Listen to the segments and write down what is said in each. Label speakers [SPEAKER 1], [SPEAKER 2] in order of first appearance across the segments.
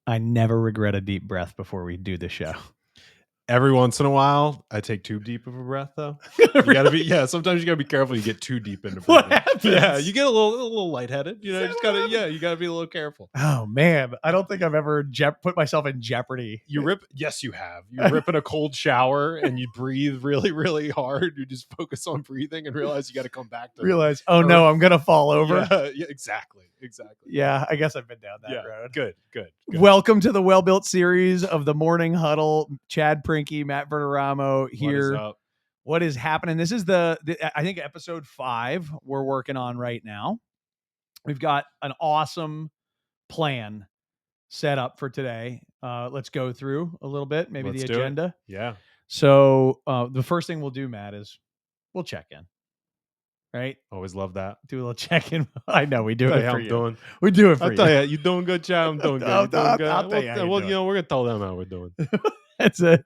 [SPEAKER 1] I never regret a deep breath before we do the show.
[SPEAKER 2] Every once in a while, I take too deep of a breath, though. You gotta be, sometimes you gotta be careful. You get too deep into breathing.
[SPEAKER 1] What happens?
[SPEAKER 2] Yeah, you get a little lightheaded. You know, you just gotta, you gotta be a little careful.
[SPEAKER 1] Oh man, I don't think I've ever put myself in jeopardy.
[SPEAKER 2] Yes, you have. You rip in a cold shower and you breathe really, really hard. You just focus on breathing and realize you got to come back to
[SPEAKER 1] realize. Oh no, I'm gonna fall over.
[SPEAKER 2] Yeah, exactly.
[SPEAKER 1] Yeah, I guess I've been down that road.
[SPEAKER 2] Good.
[SPEAKER 1] Welcome to the Well-Built series of the Morning Huddle. Chad Prinky, Matt Verderamo here.
[SPEAKER 2] What is up?
[SPEAKER 1] What is happening? This is the I think episode 5 we're working on right now. We've got an awesome plan set up for today. Let's go through a little bit, maybe the agenda.
[SPEAKER 2] Yeah.
[SPEAKER 1] So the first thing we'll do, Matt, is we'll check in. Right?
[SPEAKER 2] Always love that.
[SPEAKER 1] Do a little check-in. I know we do it for you.
[SPEAKER 2] Doing.
[SPEAKER 1] We do it for you.
[SPEAKER 2] I'll tell you, you're doing good, Chad. I'm doing good.
[SPEAKER 1] I'll tell you how
[SPEAKER 2] we're gonna tell them how we're doing.
[SPEAKER 1] That's it.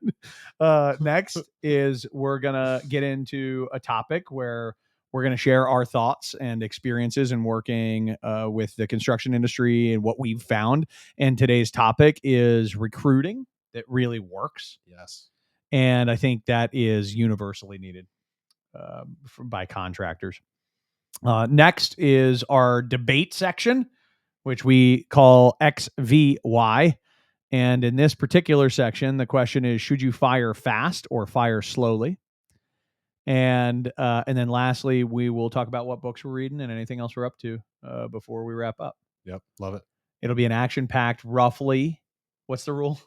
[SPEAKER 1] Next is we're gonna get into a topic where we're gonna share our thoughts and experiences in working with the construction industry and what we've found. And today's topic is recruiting that really works.
[SPEAKER 2] Yes.
[SPEAKER 1] And I think that is universally needed by contractors. Next is our debate section, which we call XVY. And in this particular section, the question is, should you fire fast or fire slowly? And then lastly, we will talk about what books we're reading and anything else we're up to before we wrap up.
[SPEAKER 2] Yep. Love it.
[SPEAKER 1] It'll be an action-packed, roughly, what's the rule?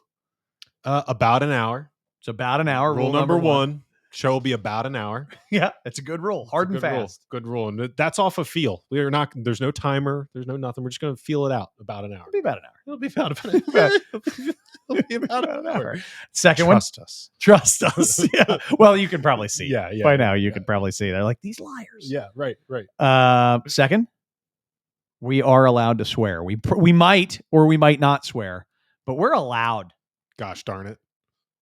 [SPEAKER 2] About an hour.
[SPEAKER 1] It's about an hour.
[SPEAKER 2] Rule number 1. Show will be about an hour.
[SPEAKER 1] Yeah, that's a good rule. Hard and fast.
[SPEAKER 2] Good rule. And that's off a feel. There's no timer. There's no nothing. We're just going to feel it out about an hour.
[SPEAKER 1] It'll be about an hour.
[SPEAKER 2] It'll be about an hour. It'll be about an hour.
[SPEAKER 1] Second
[SPEAKER 2] Trust
[SPEAKER 1] one.
[SPEAKER 2] us.
[SPEAKER 1] Trust us. Yeah. Well, you can probably see.
[SPEAKER 2] Yeah.
[SPEAKER 1] By now, you can probably see. They're like, these liars.
[SPEAKER 2] Yeah, right.
[SPEAKER 1] Second, we are allowed to swear. We might or we might not swear, but we're allowed.
[SPEAKER 2] Gosh darn it.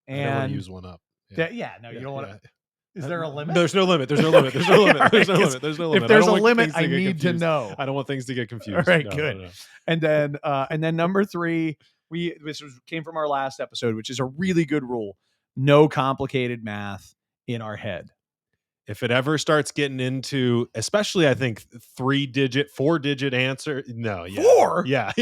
[SPEAKER 1] And
[SPEAKER 2] I don't want to use one up.
[SPEAKER 1] You don't want to. Is there a limit?
[SPEAKER 2] There's no limit. There's no limit. There's no limit. There's no limit. There's no limit.
[SPEAKER 1] If there's a limit, I need to know.
[SPEAKER 2] I don't want things to get confused.
[SPEAKER 1] All right, good. No. And then number 3, came from our last episode, which is a really good rule. No complicated math in our head.
[SPEAKER 2] If it ever starts getting into, especially, I think 3-digit, 4-digit answer. No, yeah.
[SPEAKER 1] 4?
[SPEAKER 2] Yeah.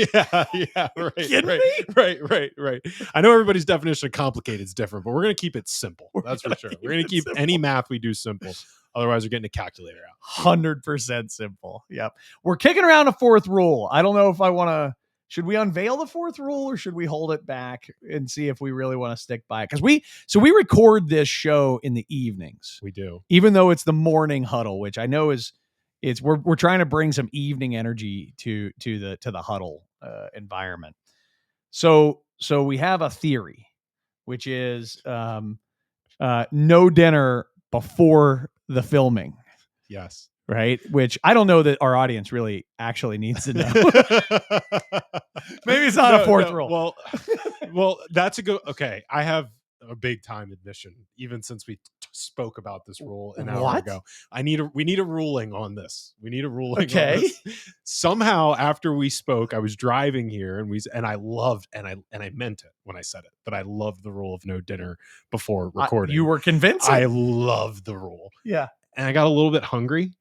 [SPEAKER 2] Right.
[SPEAKER 1] Kidding
[SPEAKER 2] me? Right. I know everybody's definition of complicated is different, but we're going to keep it simple. That's for sure. We're going to keep any math we do simple. Otherwise, we're getting a calculator out.
[SPEAKER 1] 100% simple. Yep. We're kicking around a 4th rule. I don't know if I want to. Should we unveil the 4th rule or should we hold it back and see if we really want to stick by it? Because we record this show in the evenings.
[SPEAKER 2] We do,
[SPEAKER 1] even though it's the morning huddle, which I know we're trying to bring some evening energy to the huddle environment. So we have a theory, which is no dinner before the filming.
[SPEAKER 2] Yes.
[SPEAKER 1] Right. Which I don't know that our audience really actually needs to know. Maybe it's not a 4th rule.
[SPEAKER 2] Well, that's a good. Okay. I have a big time admission, even since we spoke about this rule an hour ago. We need a ruling on this. We need a ruling.
[SPEAKER 1] Okay.
[SPEAKER 2] On this. Somehow after we spoke, I was driving here and I loved, and I meant it when I said it, but I loved the rule of no dinner before recording.
[SPEAKER 1] You were convincing.
[SPEAKER 2] I love the rule.
[SPEAKER 1] Yeah.
[SPEAKER 2] And I got a little bit hungry.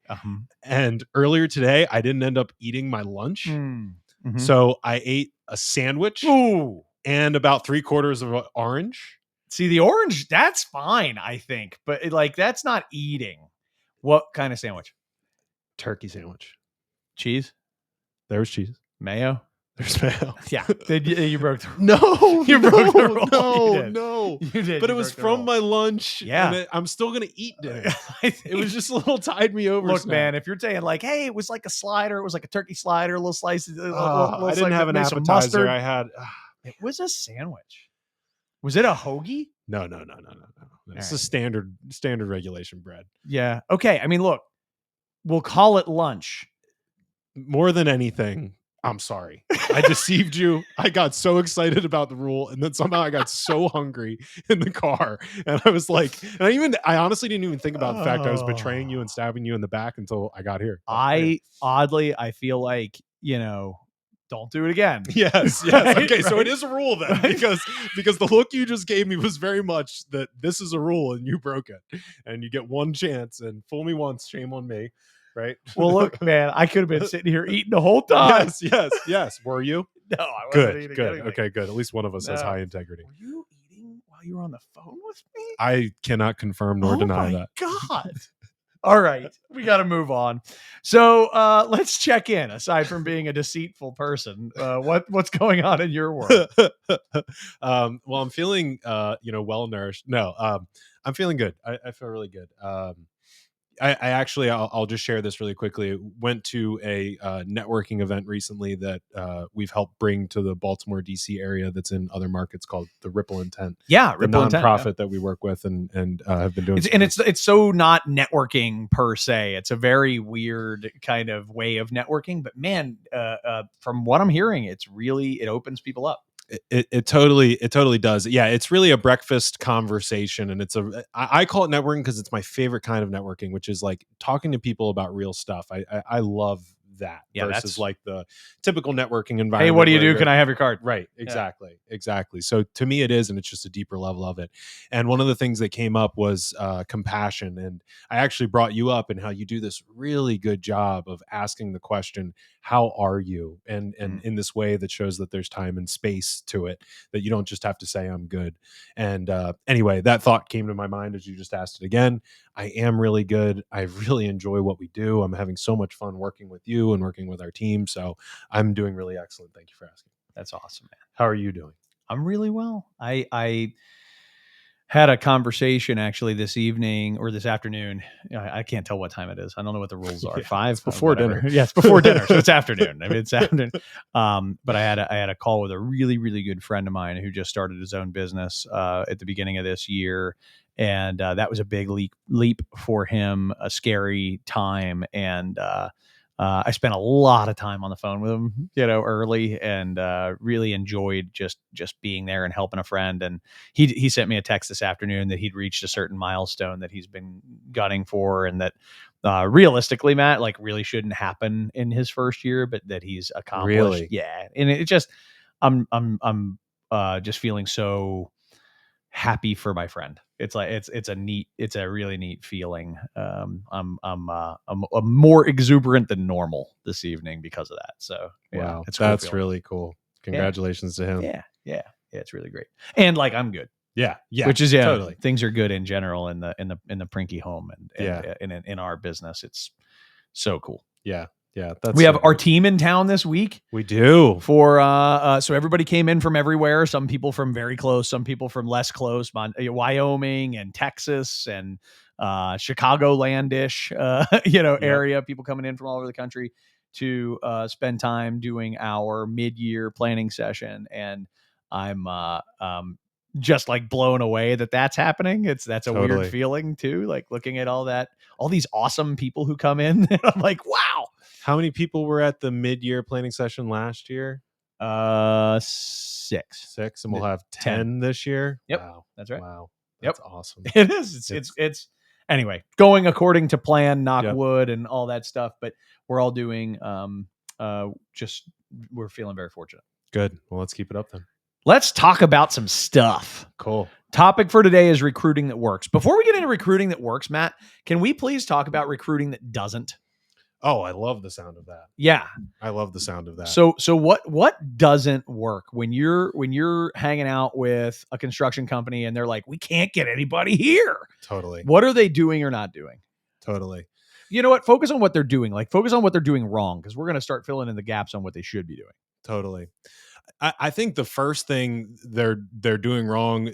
[SPEAKER 2] And earlier today, I didn't end up eating my lunch. Mm-hmm. So I ate a sandwich and about 3/4 of an orange.
[SPEAKER 1] See, the orange, that's fine, I think. But that's not eating. What kind of sandwich?
[SPEAKER 2] Turkey sandwich.
[SPEAKER 1] Cheese?
[SPEAKER 2] There was cheese.
[SPEAKER 1] Mayo?
[SPEAKER 2] There's mayo.
[SPEAKER 1] Yeah. You broke the rule.
[SPEAKER 2] No.
[SPEAKER 1] You broke the rule.
[SPEAKER 2] No.
[SPEAKER 1] You did.
[SPEAKER 2] But it was from my lunch.
[SPEAKER 1] Yeah.
[SPEAKER 2] And I'm still going to eat dinner. It was just a little tied me over.
[SPEAKER 1] Look, man, if you're saying hey, it was like a slider, it was like a turkey slider, a little slice.
[SPEAKER 2] I didn't have an appetizer. I had.
[SPEAKER 1] It was a sandwich. Was it a hoagie?
[SPEAKER 2] No. It's a standard regulation bread.
[SPEAKER 1] Yeah. Okay. I mean, look, we'll call it lunch.
[SPEAKER 2] More than anything, I'm sorry. I deceived you. I got so excited about the rule, and then somehow I got so hungry in the car. And I was like, I honestly didn't even think about the fact I was betraying you and stabbing you in the back until I got here.
[SPEAKER 1] I feel like, don't do it again.
[SPEAKER 2] Yes.
[SPEAKER 1] Right?
[SPEAKER 2] Okay, so
[SPEAKER 1] Right?
[SPEAKER 2] it is a rule then,
[SPEAKER 1] Right?
[SPEAKER 2] because the look you just gave me was very much that this is a rule and you broke it, and you get one chance, and fool me once, shame on me, right?
[SPEAKER 1] Well, look, man, I could have been sitting here eating the whole time.
[SPEAKER 2] Yes. Were you?
[SPEAKER 1] No, I wasn't eating
[SPEAKER 2] Good.
[SPEAKER 1] anything.
[SPEAKER 2] Okay, good. At least one of us has
[SPEAKER 1] No.
[SPEAKER 2] high integrity.
[SPEAKER 1] Were you eating while you were on the phone with me?
[SPEAKER 2] I cannot confirm nor
[SPEAKER 1] Oh
[SPEAKER 2] deny
[SPEAKER 1] my
[SPEAKER 2] that.
[SPEAKER 1] God. All right, we got to move on. So let's check in. Aside from being a deceitful person, what's going on in your world?
[SPEAKER 2] Well, I'm feeling well nourished. No, I'm feeling good. I feel really good. I actually, I'll just share this really quickly. Went to a networking event recently that we've helped bring to the Baltimore, DC area that's in other markets, called the Ripple Intent.
[SPEAKER 1] Yeah,
[SPEAKER 2] The
[SPEAKER 1] Ripple Intent,
[SPEAKER 2] nonprofit that we work with and have been doing.
[SPEAKER 1] It's so not networking per se. It's a very weird kind of way of networking. But man, from what I'm hearing, it opens people up.
[SPEAKER 2] It totally does. Yeah, it's really a breakfast conversation, and I call it networking because it's my favorite kind of networking, which is like talking to people about real stuff. I love that versus like the typical networking environment.
[SPEAKER 1] Hey, what do you do? Can I have your card?
[SPEAKER 2] Right. Exactly. So to me it is, and it's just a deeper level of it. And one of the things that came up was compassion. And I actually brought you up and how you do this really good job of asking the question, how are you? And in this way that shows that there's time and space to it, that you don't just have to say I'm good. And anyway, that thought came to my mind as you just asked it again. I am really good. I really enjoy what we do. I'm having so much fun working with you and working with our team. So I'm doing really excellent. Thank you for asking.
[SPEAKER 1] That's awesome, man.
[SPEAKER 2] How are you doing?
[SPEAKER 1] I'm really well. I had a conversation actually this evening or this afternoon. I can't tell what time it is. I don't know what the rules are. 5
[SPEAKER 2] it's before dinner.
[SPEAKER 1] Yeah, it's before dinner, so it's afternoon. I mean, it's afternoon. But I had a call with a really, really good friend of mine who just started his own business at the beginning of this year, and that was a big leap for him. A scary time, and I spent a lot of time on the phone with him, early, and really enjoyed just being there and helping a friend. And he sent me a text this afternoon that he'd reached a certain milestone that he's been gunning for, and that realistically, Matt, like really shouldn't happen in his first year, but that he's accomplished.
[SPEAKER 2] Really?
[SPEAKER 1] Yeah, and it just I'm just feeling so happy for my friend. It's like it's a really neat feeling. I'm more exuberant than normal this evening because of that. So yeah,
[SPEAKER 2] Wow,
[SPEAKER 1] it's
[SPEAKER 2] that's really cool. Congratulations to him.
[SPEAKER 1] Yeah, it's really great. And like I'm good.
[SPEAKER 2] Yeah,
[SPEAKER 1] Which is
[SPEAKER 2] totally.
[SPEAKER 1] things are good in general in the Prinky home and
[SPEAKER 2] Yeah.
[SPEAKER 1] in our business. It's so cool.
[SPEAKER 2] Yeah. That's
[SPEAKER 1] We have
[SPEAKER 2] so
[SPEAKER 1] our
[SPEAKER 2] good.
[SPEAKER 1] team in town this week.
[SPEAKER 2] We do.
[SPEAKER 1] For so everybody came in from everywhere. Some people from very close, some people from less close, Wyoming and Texas and Chicagolandish, area. People coming in from all over the country to spend time doing our mid-year planning session, and I'm just like blown away that that's happening. That's a weird feeling too, like looking at all these awesome people who come in. And I'm like, wow.
[SPEAKER 2] How many people were at the mid-year planning session last year?
[SPEAKER 1] 6,
[SPEAKER 2] and we'll have 10 this year.
[SPEAKER 1] Yep,
[SPEAKER 2] Wow,
[SPEAKER 1] that's right.
[SPEAKER 2] Wow, that's awesome.
[SPEAKER 1] It is. It's anyway going according to plan. Knock wood and all that stuff. But we're all doing. We're feeling very fortunate.
[SPEAKER 2] Good. Well, let's keep it up then.
[SPEAKER 1] Let's talk about some stuff.
[SPEAKER 2] Cool.
[SPEAKER 1] Topic for today is recruiting that works. Before we get into recruiting that works, Matt, can we please talk about recruiting that doesn't?
[SPEAKER 2] Oh, I love the sound of that.
[SPEAKER 1] Yeah.
[SPEAKER 2] I love the sound of that.
[SPEAKER 1] So what doesn't work when you're hanging out with a construction company and they're like, we can't get anybody here?
[SPEAKER 2] Totally.
[SPEAKER 1] What are they doing or not doing?
[SPEAKER 2] Totally.
[SPEAKER 1] You know what? Focus on what they're doing. Like focus on what they're doing wrong, because we're going to start filling in the gaps on what they should be doing.
[SPEAKER 2] Totally. I think the first thing they're doing wrong,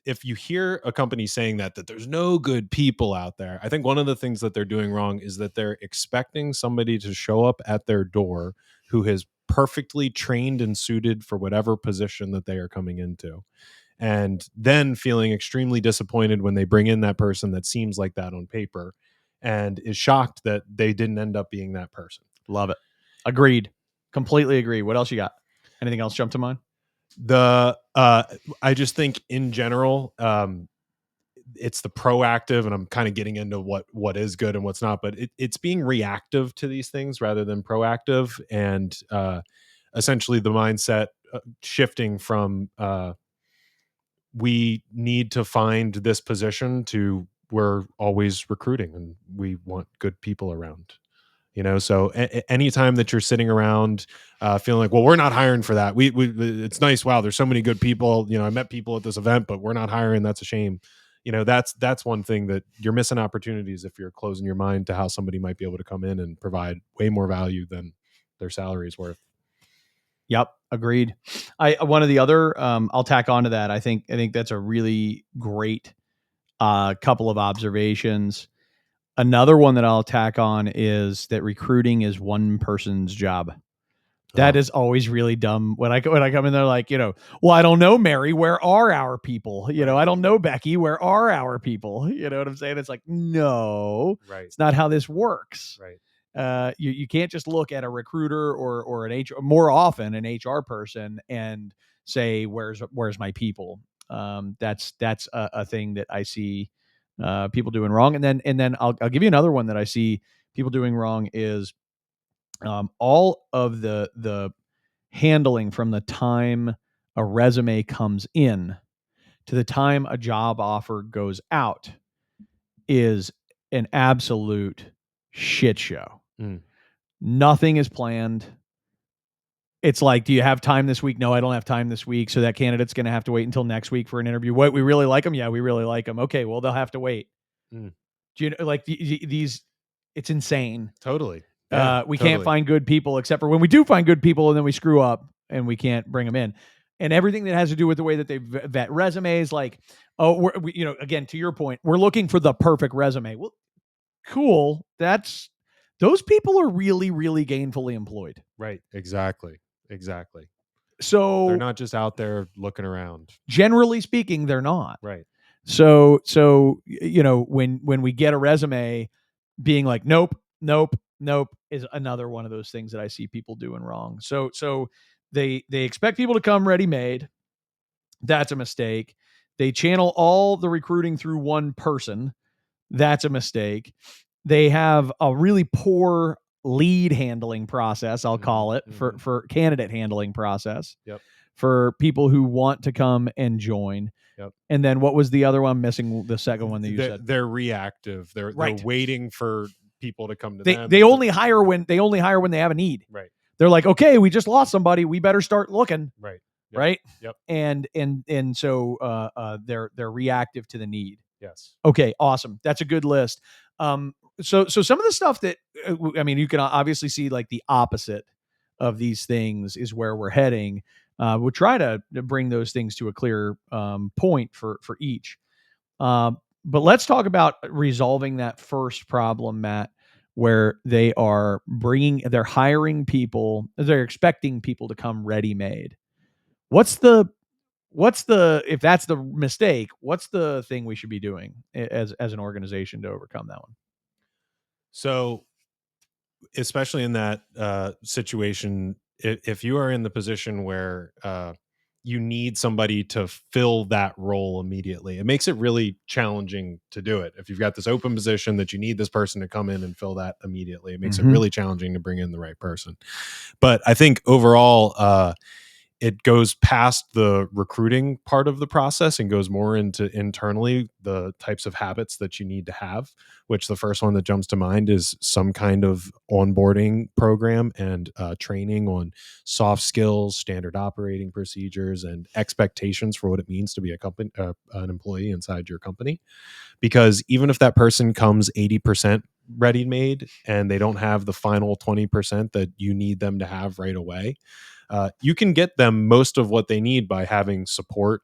[SPEAKER 2] if you hear a company saying that there's no good people out there, I think one of the things that they're doing wrong is that they're expecting somebody to show up at their door who is perfectly trained and suited for whatever position that they are coming into, and then feeling extremely disappointed when they bring in that person that seems like that on paper and is shocked that they didn't end up being that person.
[SPEAKER 1] Love it. Agreed. Completely agree. What else you got? Anything else jump to mind?
[SPEAKER 2] I just think in general, it's the proactive, and I'm kind of getting into what is good and what's not, but it's being reactive to these things rather than proactive. And essentially the mindset shifting from we need to find this position to we're always recruiting and we want good people around. So anytime that you're sitting around feeling like, well, we're not hiring for that, we it's nice, wow, there's so many good people, I met people at this event, but we're not hiring, that's a shame. That's one thing that you're missing opportunities if you're closing your mind to how somebody might be able to come in and provide way more value than their salary is worth.
[SPEAKER 1] Yep, agreed. One of the other I'll tack onto that. I think that's a really great couple of observations. Another one that I'll tack on is that recruiting is one person's job. That is always really dumb when I come in there, like, well, I don't know, Mary, where are our people?
[SPEAKER 2] Right.
[SPEAKER 1] I don't know, Becky, where are our people? You know what I'm saying? It's like, no,
[SPEAKER 2] Right.
[SPEAKER 1] it's not how this works.
[SPEAKER 2] Right.
[SPEAKER 1] You can't just look at a recruiter or an HR, more often an HR person, and say, where's my people? That's a thing that I see people doing wrong. And then I'll give you another one that I see people doing wrong is all of the handling from the time a resume comes in to the time a job offer goes out is an absolute shit show.
[SPEAKER 2] Mm.
[SPEAKER 1] Nothing is planned. It's like, do you have time this week? No, I don't have time this week. So that candidate's going to have to wait until next week for an interview. What, we really like them? Yeah, we really like them. Okay, well, they'll have to wait.
[SPEAKER 2] Mm.
[SPEAKER 1] Do you know, like these? It's insane.
[SPEAKER 2] Totally. Yeah,
[SPEAKER 1] We
[SPEAKER 2] totally.
[SPEAKER 1] can't find good people, except for when we do find good people and then we screw up and we can't bring them in. And everything that has to do with the way that they vet resumes, like, oh, again, to your point, we're looking for the perfect resume. Well, cool. Those people are really, really gainfully employed.
[SPEAKER 2] Right. Exactly.
[SPEAKER 1] So
[SPEAKER 2] they're not just out there looking around.
[SPEAKER 1] Generally speaking, they're not.
[SPEAKER 2] Right.
[SPEAKER 1] So when we get a resume, being like, nope, is another one of those things that I see people doing wrong. So they expect people to come ready made. That's a mistake. They channel all the recruiting through one person. That's a mistake. They have a really poor lead handling process, I'll call it, for candidate handling process.
[SPEAKER 2] Yep.
[SPEAKER 1] For people who want to come and join.
[SPEAKER 2] Yep.
[SPEAKER 1] And then what was the other one? I'm missing the second one that you said.
[SPEAKER 2] They're reactive. They're waiting for people to come to them.
[SPEAKER 1] They only hire when they have a need.
[SPEAKER 2] Right.
[SPEAKER 1] They're like, okay, we just lost somebody. We better start looking.
[SPEAKER 2] Right.
[SPEAKER 1] Yep. Right.
[SPEAKER 2] Yep.
[SPEAKER 1] And so they're reactive to the need.
[SPEAKER 2] Yes.
[SPEAKER 1] Okay. Awesome. That's a good list. So some of the stuff that you can obviously see, like, the opposite of these things is where we're heading. We'll try to bring those things to a clear point for each. But let's talk about resolving that first problem, Matt, where they're hiring people, they're expecting people to come ready-made. If that's the mistake, what's the thing we should be doing as an organization to overcome that one?
[SPEAKER 2] So, especially in that situation, if you are in the position where you need somebody to fill that role immediately, it makes it really challenging to do it. If you've got this open position that you need this person to come in and fill that immediately, it makes it really challenging to bring in the right person. But I think overall, it goes past the recruiting part of the process and goes more into internally the types of habits that you need to have, which the first one that jumps to mind is some kind of onboarding program and training on soft skills, standard operating procedures, and expectations for what it means to be an employee inside your company. Because even if that person comes 80% ready made and they don't have the final 20% that you need them to have right away, you can get them most of what they need by having support,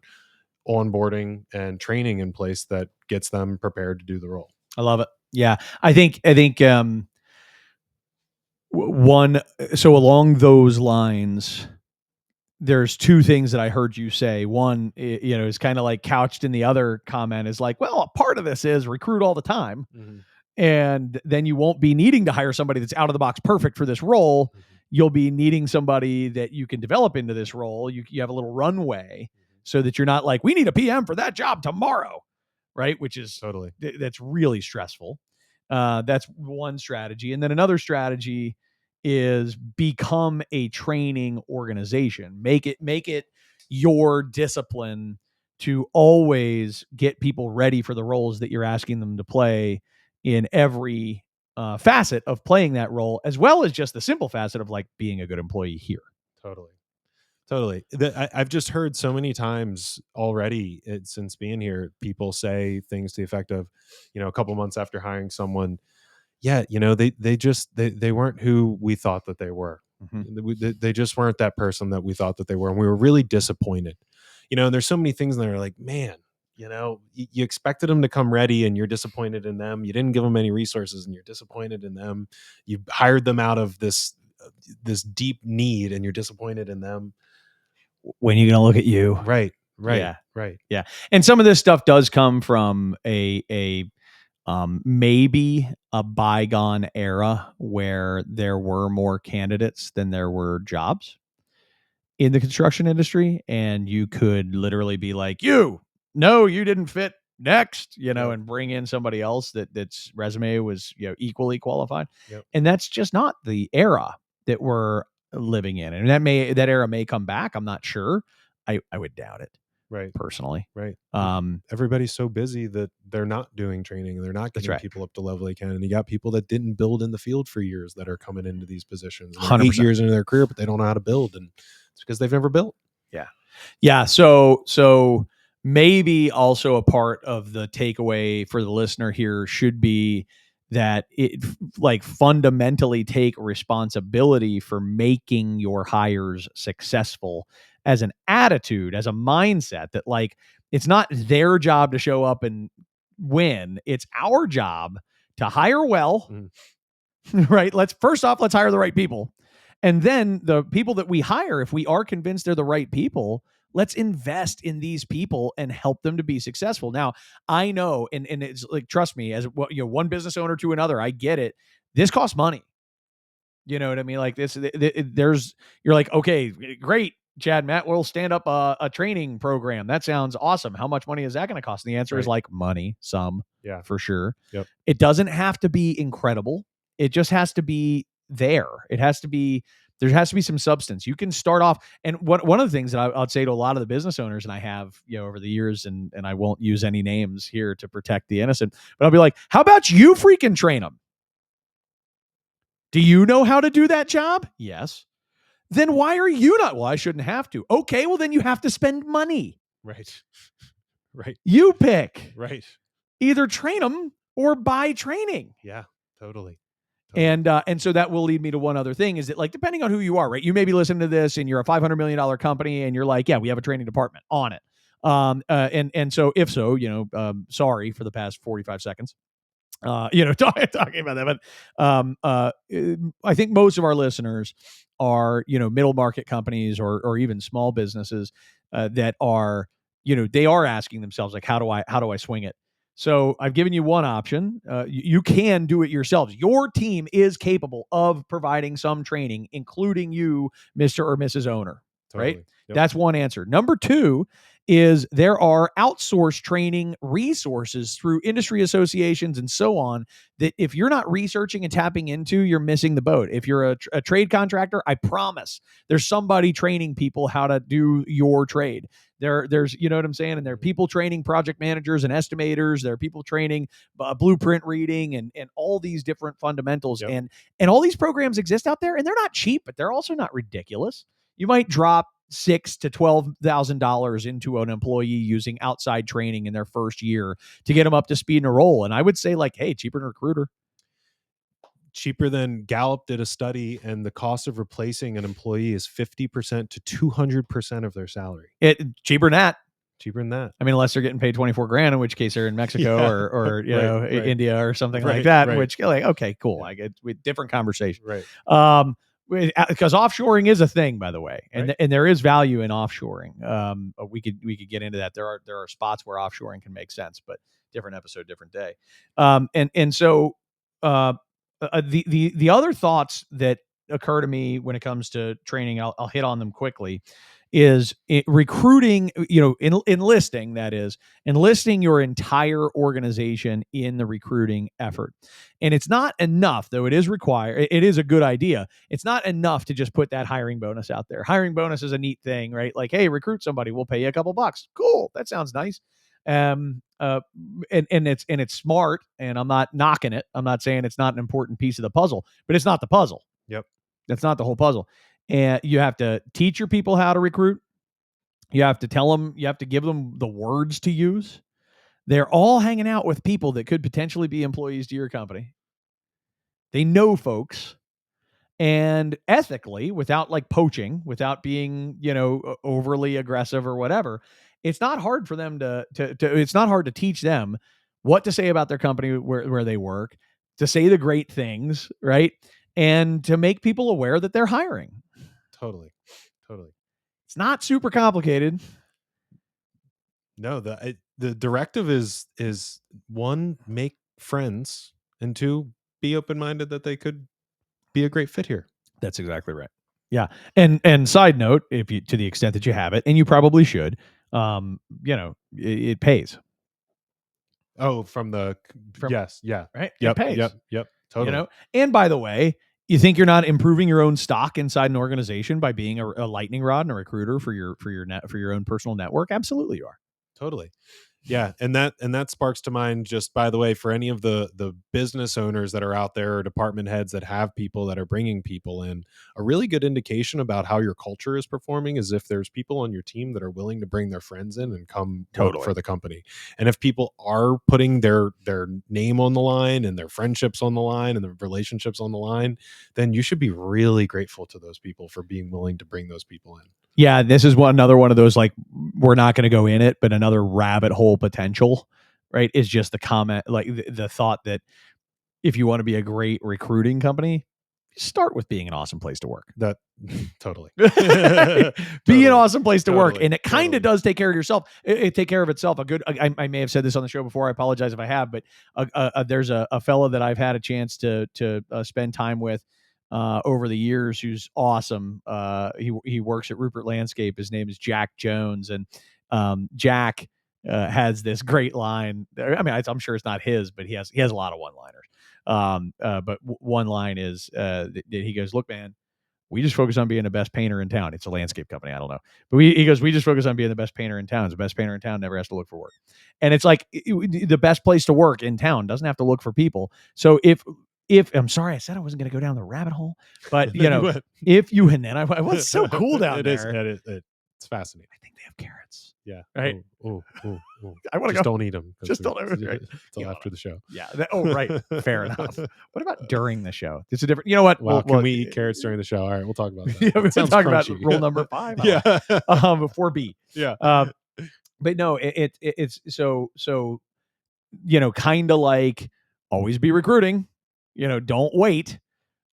[SPEAKER 2] onboarding, and training in place that gets them prepared to do the role.
[SPEAKER 1] I love it. Yeah. I think so along those lines, there's two things that I heard you say. One, is kind of like couched in the other comment, is like, well, a part of this is recruit all the time. Mm-hmm. And then you won't be needing to hire somebody that's out of the box perfect for this role. Mm-hmm. You'll be needing somebody that you can develop into this role. You have a little runway so that you're not like, we need a PM for that job tomorrow. Right. Which is that's really stressful. That's one strategy. And then another strategy is become a training organization. Make it your discipline to always get people ready for the roles that you're asking them to play in every facet of playing that role, as well as just the simple facet of like being a good employee here.
[SPEAKER 2] Totally. Totally. I've just heard so many times already since being here, people say things to the effect of, a couple months after hiring someone, yeah, they weren't who we thought that they were. They just weren't that person that we thought that they were. And we were really disappointed, and there's so many things that are like, man, you expected them to come ready and you're disappointed in them. You didn't give them any resources and you're disappointed in them. You hired them out of this deep need and you're disappointed in them.
[SPEAKER 1] When are you going to look at you?
[SPEAKER 2] Right.
[SPEAKER 1] Yeah.
[SPEAKER 2] Right.
[SPEAKER 1] Yeah. And some of this stuff does come from maybe a bygone era where there were more candidates than there were jobs in the construction industry. And you could literally be like, no, you didn't fit, next,
[SPEAKER 2] Yep.
[SPEAKER 1] and bring in somebody else that's resume was, equally qualified.
[SPEAKER 2] Yep.
[SPEAKER 1] And that's just not the era that we're living in. And that era may come back. I'm not sure. I would doubt it.
[SPEAKER 2] Right.
[SPEAKER 1] Personally.
[SPEAKER 2] Right. Everybody's so busy that they're not doing training and they're not getting people up to level they can. And you got people that didn't build in the field for years that are coming into these positions. 8 years into their career, but they don't know how to build. And it's because they've never built.
[SPEAKER 1] Yeah. Yeah. So maybe also a part of the takeaway for the listener here should be that it like fundamentally take responsibility for making your hires successful as an attitude, as a mindset that like, it's not their job to show up and win. It's our job to hire well, right? Let's hire the right people. And then the people that we hire, if we are convinced they're the right people, let's invest in these people and help them to be successful. Now, I know, and it's like, trust me, as one business owner to another, I get it. This costs money. You know what I mean? Like this, you're like, okay, great, Chad, Matt, we'll stand up a training program. That sounds awesome. How much money is that going to cost? And the answer is like money, some, for sure.
[SPEAKER 2] Yep.
[SPEAKER 1] It doesn't have to be incredible. It just has to be there. There has to be some substance. You can start off. And one of the things that I'd say to a lot of the business owners, and I have, over the years, and I won't use any names here to protect the innocent, but I'll be like, how about you freaking train them? Do you know how to do that job? Yes. Then why are you not? Well, I shouldn't have to. Okay, well, then you have to spend money.
[SPEAKER 2] Right. Right.
[SPEAKER 1] You pick.
[SPEAKER 2] Right.
[SPEAKER 1] Either train them or buy training.
[SPEAKER 2] Yeah, totally.
[SPEAKER 1] And so that will lead me to one other thing, is that like, depending on who you are, right? You may be listening to this and you're a $500 million company and you're like, yeah, we have a training department on it. And so if so, sorry for the past 45 seconds. Talking about that, but I think most of our listeners are, middle market companies or even small businesses that are, they are asking themselves like, how do I swing it? So I've given you one option. You can do it yourselves. Your team is capable of providing some training, including you, Mr. or Mrs. Owner.
[SPEAKER 2] Totally.
[SPEAKER 1] Right? Yep. That's one answer. Number two is there are outsourced training resources through industry associations and so on that if you're not researching and tapping into, you're missing the boat. If you're a trade contractor, I promise there's somebody training people how to do your trade. There's, you know what I'm saying? And there are people training project managers and estimators. There are people training blueprint reading and all these different fundamentals. Yep. And all these programs exist out there, and they're not cheap, but they're also not ridiculous. You might drop $6,000 to $12,000 into an employee using outside training in their first year to get them up to speed in a role. And I would say like, hey, cheaper than Recruiter.
[SPEAKER 2] Cheaper than Gallup did a study, and the cost of replacing an employee is 50% to 200% of their salary.
[SPEAKER 1] Cheaper than that.
[SPEAKER 2] Cheaper than that.
[SPEAKER 1] I mean, unless they're getting paid 24 grand, in which case they're in Mexico or right. India or something like that, in which like, okay, cool. I get different conversation.
[SPEAKER 2] Right.
[SPEAKER 1] Because offshoring is a thing, by the way, and there is value in offshoring. We could get into that. There are spots where offshoring can make sense, but different episode, different day. So the other thoughts that occur to me when it comes to training, I'll hit on them quickly, is recruiting, enlisting, that is, enlisting your entire organization in the recruiting effort. And it's not enough, though it is required. It is a good idea. It's not enough to just put that hiring bonus out there. Hiring bonus is a neat thing, right? Like, hey, recruit somebody, we'll pay you a couple bucks. Cool. That sounds nice. And it's smart, and I'm not knocking it. I'm not saying it's not an important piece of the puzzle, but it's not the puzzle.
[SPEAKER 2] Yep.
[SPEAKER 1] That's not the whole puzzle. And you have to teach your people how to recruit. You have to tell them, you have to give them the words to use. They're all hanging out with people that could potentially be employees to your company. They know folks, and ethically, without like poaching, without being, overly aggressive or whatever, it's not hard for them to it's not hard to teach them what to say about their company, where they work, to say the great things, right? And to make people aware that they're hiring.
[SPEAKER 2] Totally.
[SPEAKER 1] It's not super complicated.
[SPEAKER 2] No, the directive is one, make friends, and two, be open minded that they could be a great fit here.
[SPEAKER 1] That's exactly right. Yeah. And side note, if you, to the extent that you have it, and you probably should, it pays.
[SPEAKER 2] Oh, from yes, yeah,
[SPEAKER 1] Right. It
[SPEAKER 2] yep,
[SPEAKER 1] pays.
[SPEAKER 2] totally.
[SPEAKER 1] And by the way, you think you're not improving your own stock inside an organization by being a lightning rod and a recruiter for your own personal network? Absolutely, you are.
[SPEAKER 2] Totally. Yeah, and that sparks to mind, just by the way, for any of the business owners that are out there, or department heads that have people that are bringing people in, a really good indication about how your culture is performing is if there's people on your team that are willing to bring their friends in and come work
[SPEAKER 1] Totally.
[SPEAKER 2] for the company. And if people are putting their name on the line, and their friendships on the line, and their relationships on the line, then you should be really grateful to those people for being willing to bring those people in.
[SPEAKER 1] Yeah, this is another one of those, like, we're not going to go in it, but another rabbit hole potential, right? Is just the comment, like the thought that if you want to be a great recruiting company, start with being an awesome place to work.
[SPEAKER 2] That totally.
[SPEAKER 1] Be an awesome place to work, and it kind of
[SPEAKER 2] totally.
[SPEAKER 1] does take care of yourself. It take care of itself. I may have said this on the show before. I apologize if I have, but there's a fellow that I've had a chance to spend time with over the years who's awesome. He works at Rupert Landscape. His name is Jack Jones, and Jack has this great line. I mean, I'm sure it's not his, but he has a lot of one-liners. But one line is that he goes, "Look, man, we just focus on being the best painter in town." It's a landscape company. I don't know. But he goes, "We just focus on being the best painter in town. The best painter in town never has to look for work." And it's like, the best place to work in town doesn't have to look for people. So if I'm sorry, I said I wasn't going to go down the rabbit hole, but if you, and then I was so cool down there.
[SPEAKER 2] It's fascinating.
[SPEAKER 1] I think they have carrots.
[SPEAKER 2] Yeah.
[SPEAKER 1] Right.
[SPEAKER 2] Oh.
[SPEAKER 1] I want to
[SPEAKER 2] Just
[SPEAKER 1] go.
[SPEAKER 2] don't eat them.
[SPEAKER 1] Just don't. Right.
[SPEAKER 2] Until after the show.
[SPEAKER 1] Yeah. Right. Fair enough. What about during the show? It's a different. You know what?
[SPEAKER 2] Wow. Can we eat carrots during the show? All right, we'll talk about that.
[SPEAKER 1] Yeah, we'll talk about rule number 5.
[SPEAKER 2] Yeah.
[SPEAKER 1] 4B.
[SPEAKER 2] Yeah.
[SPEAKER 1] But no, it's so kind of like, always be recruiting. Don't wait.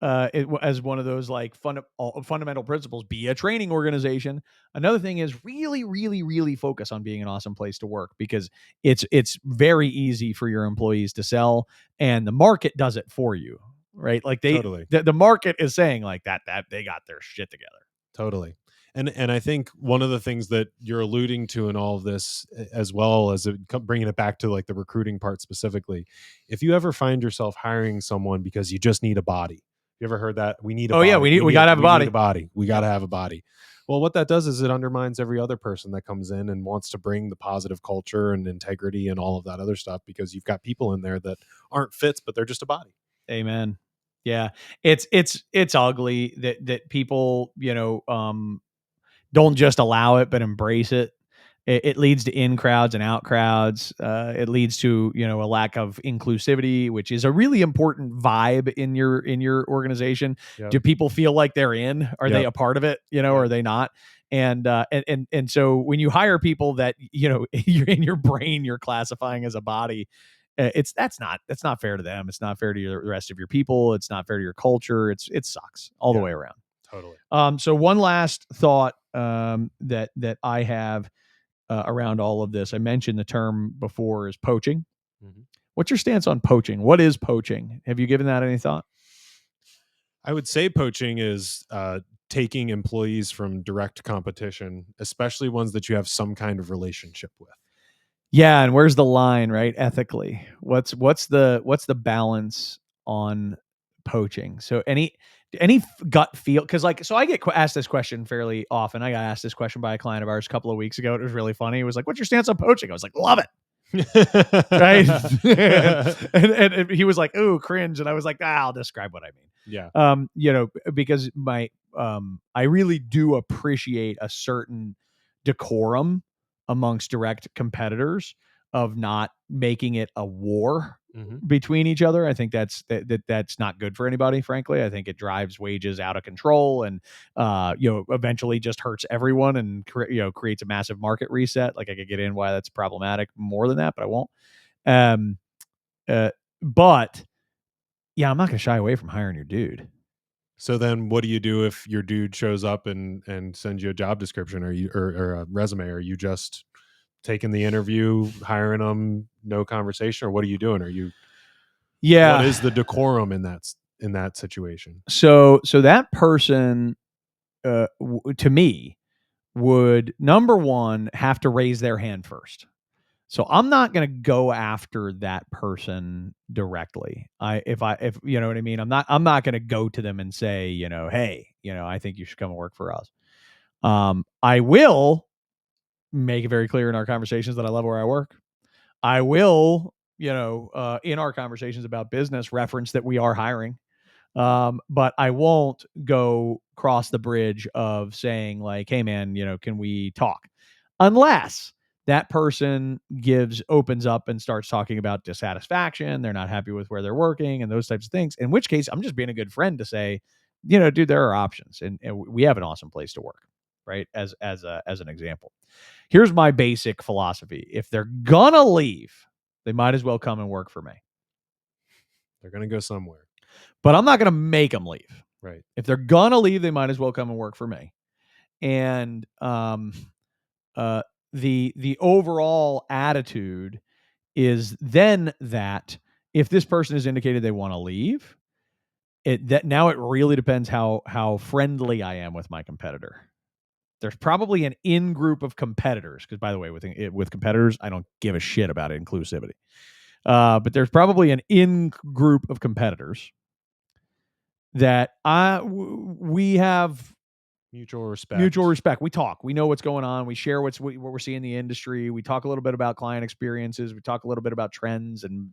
[SPEAKER 1] As one of those, like, fundamental principles, be a training organization. Another thing is really, really, really focus on being an awesome place to work, because it's very easy for your employees to sell, and the market does it for you, right? Like
[SPEAKER 2] Totally.
[SPEAKER 1] the market is saying like that they got their shit together.
[SPEAKER 2] Totally. And I think one of the things that you're alluding to in all of this, as well as bringing it back to like the recruiting part specifically, if you ever find yourself hiring someone because you just need a body. You ever heard that? We need a body.
[SPEAKER 1] Yeah, we got to have a body.
[SPEAKER 2] We need a body. We got to have a body. Well, what that does is it undermines every other person that comes in and wants to bring the positive culture and integrity and all of that other stuff, because you've got people in there that aren't fits, but they're just a body.
[SPEAKER 1] Amen. Yeah. It's ugly that people, don't just allow it, but embrace it. It leads to in crowds and out crowds. It leads to, a lack of inclusivity, which is a really important vibe in your organization.
[SPEAKER 2] Yep.
[SPEAKER 1] Do people feel like they're in? Are they a part of it? Or are they not? And so when you hire people that, you're in your brain, you're classifying as a body, that's not fair to them. It's not fair to the rest of your people. It's not fair to your culture. It sucks all the way around.
[SPEAKER 2] Totally.
[SPEAKER 1] So one last thought that I have around all of this. I mentioned the term before, is poaching. Mm-hmm. What's your stance on poaching? What is poaching? Have you given that any thought?
[SPEAKER 2] I would say poaching is taking employees from direct competition, especially ones that you have some kind of relationship with.
[SPEAKER 1] Yeah, and where's the line, right? Ethically, what's the balance on poaching? So any gut feel, because like, so I get asked this question fairly often. I got asked this question by a client of ours a couple of weeks ago. It was really funny. It was like, "What's your stance on poaching?" I was like, "Love it." Right. And he was like, "Ooh, cringe," and I was like, I'll describe what I mean.
[SPEAKER 2] Yeah.
[SPEAKER 1] Because I really do appreciate a certain decorum amongst direct competitors of not making it a war
[SPEAKER 2] Mhm.
[SPEAKER 1] between each other. I think that's not good for anybody, frankly. I think it drives wages out of control and eventually just hurts everyone and creates a massive market reset. Like, I could get in why that's problematic more than that, but I won't. Um but yeah, I'm not going to shy away from hiring your dude.
[SPEAKER 2] So then what do you do if your dude shows up and sends you a job description or a resume? Are you just taking the interview, hiring them, no conversation, or what are you doing? What
[SPEAKER 1] Yeah.
[SPEAKER 2] is the decorum in that situation?
[SPEAKER 1] So that person, to me, would, number one, have to raise their hand first. So I'm not going to go after that person directly. If you know what I mean, I'm not going to go to them and say, hey, I think you should come and work for us. I will make it very clear in our conversations that I love where I work. I will, in our conversations about business, reference that we are hiring. But I won't go cross the bridge of saying like, "Hey, man, can we talk?" Unless that person opens up and starts talking about dissatisfaction, they're not happy with where they're working, and those types of things. In which case, I'm just being a good friend to say, dude, there are options, and we have an awesome place to work, right? As an example, here's my basic philosophy: if they're gonna leave, they might as well come and work for me.
[SPEAKER 2] They're going to go somewhere.
[SPEAKER 1] But I'm not gonna make them leave.
[SPEAKER 2] Right.
[SPEAKER 1] If they're gonna leave, they might as well come and work for me. And uh, the overall attitude is then that if this person has indicated they want to leave, it really depends how friendly I am with my competitor. There's probably an in group of competitors, because by the way, with competitors, I don't give a shit about inclusivity. But there's probably an in group of competitors that we have
[SPEAKER 2] Mutual respect.
[SPEAKER 1] mutual respect. We talk. We know what's going on. We share what we're seeing in the industry. We talk a little bit about client experiences. We talk a little bit about trends, and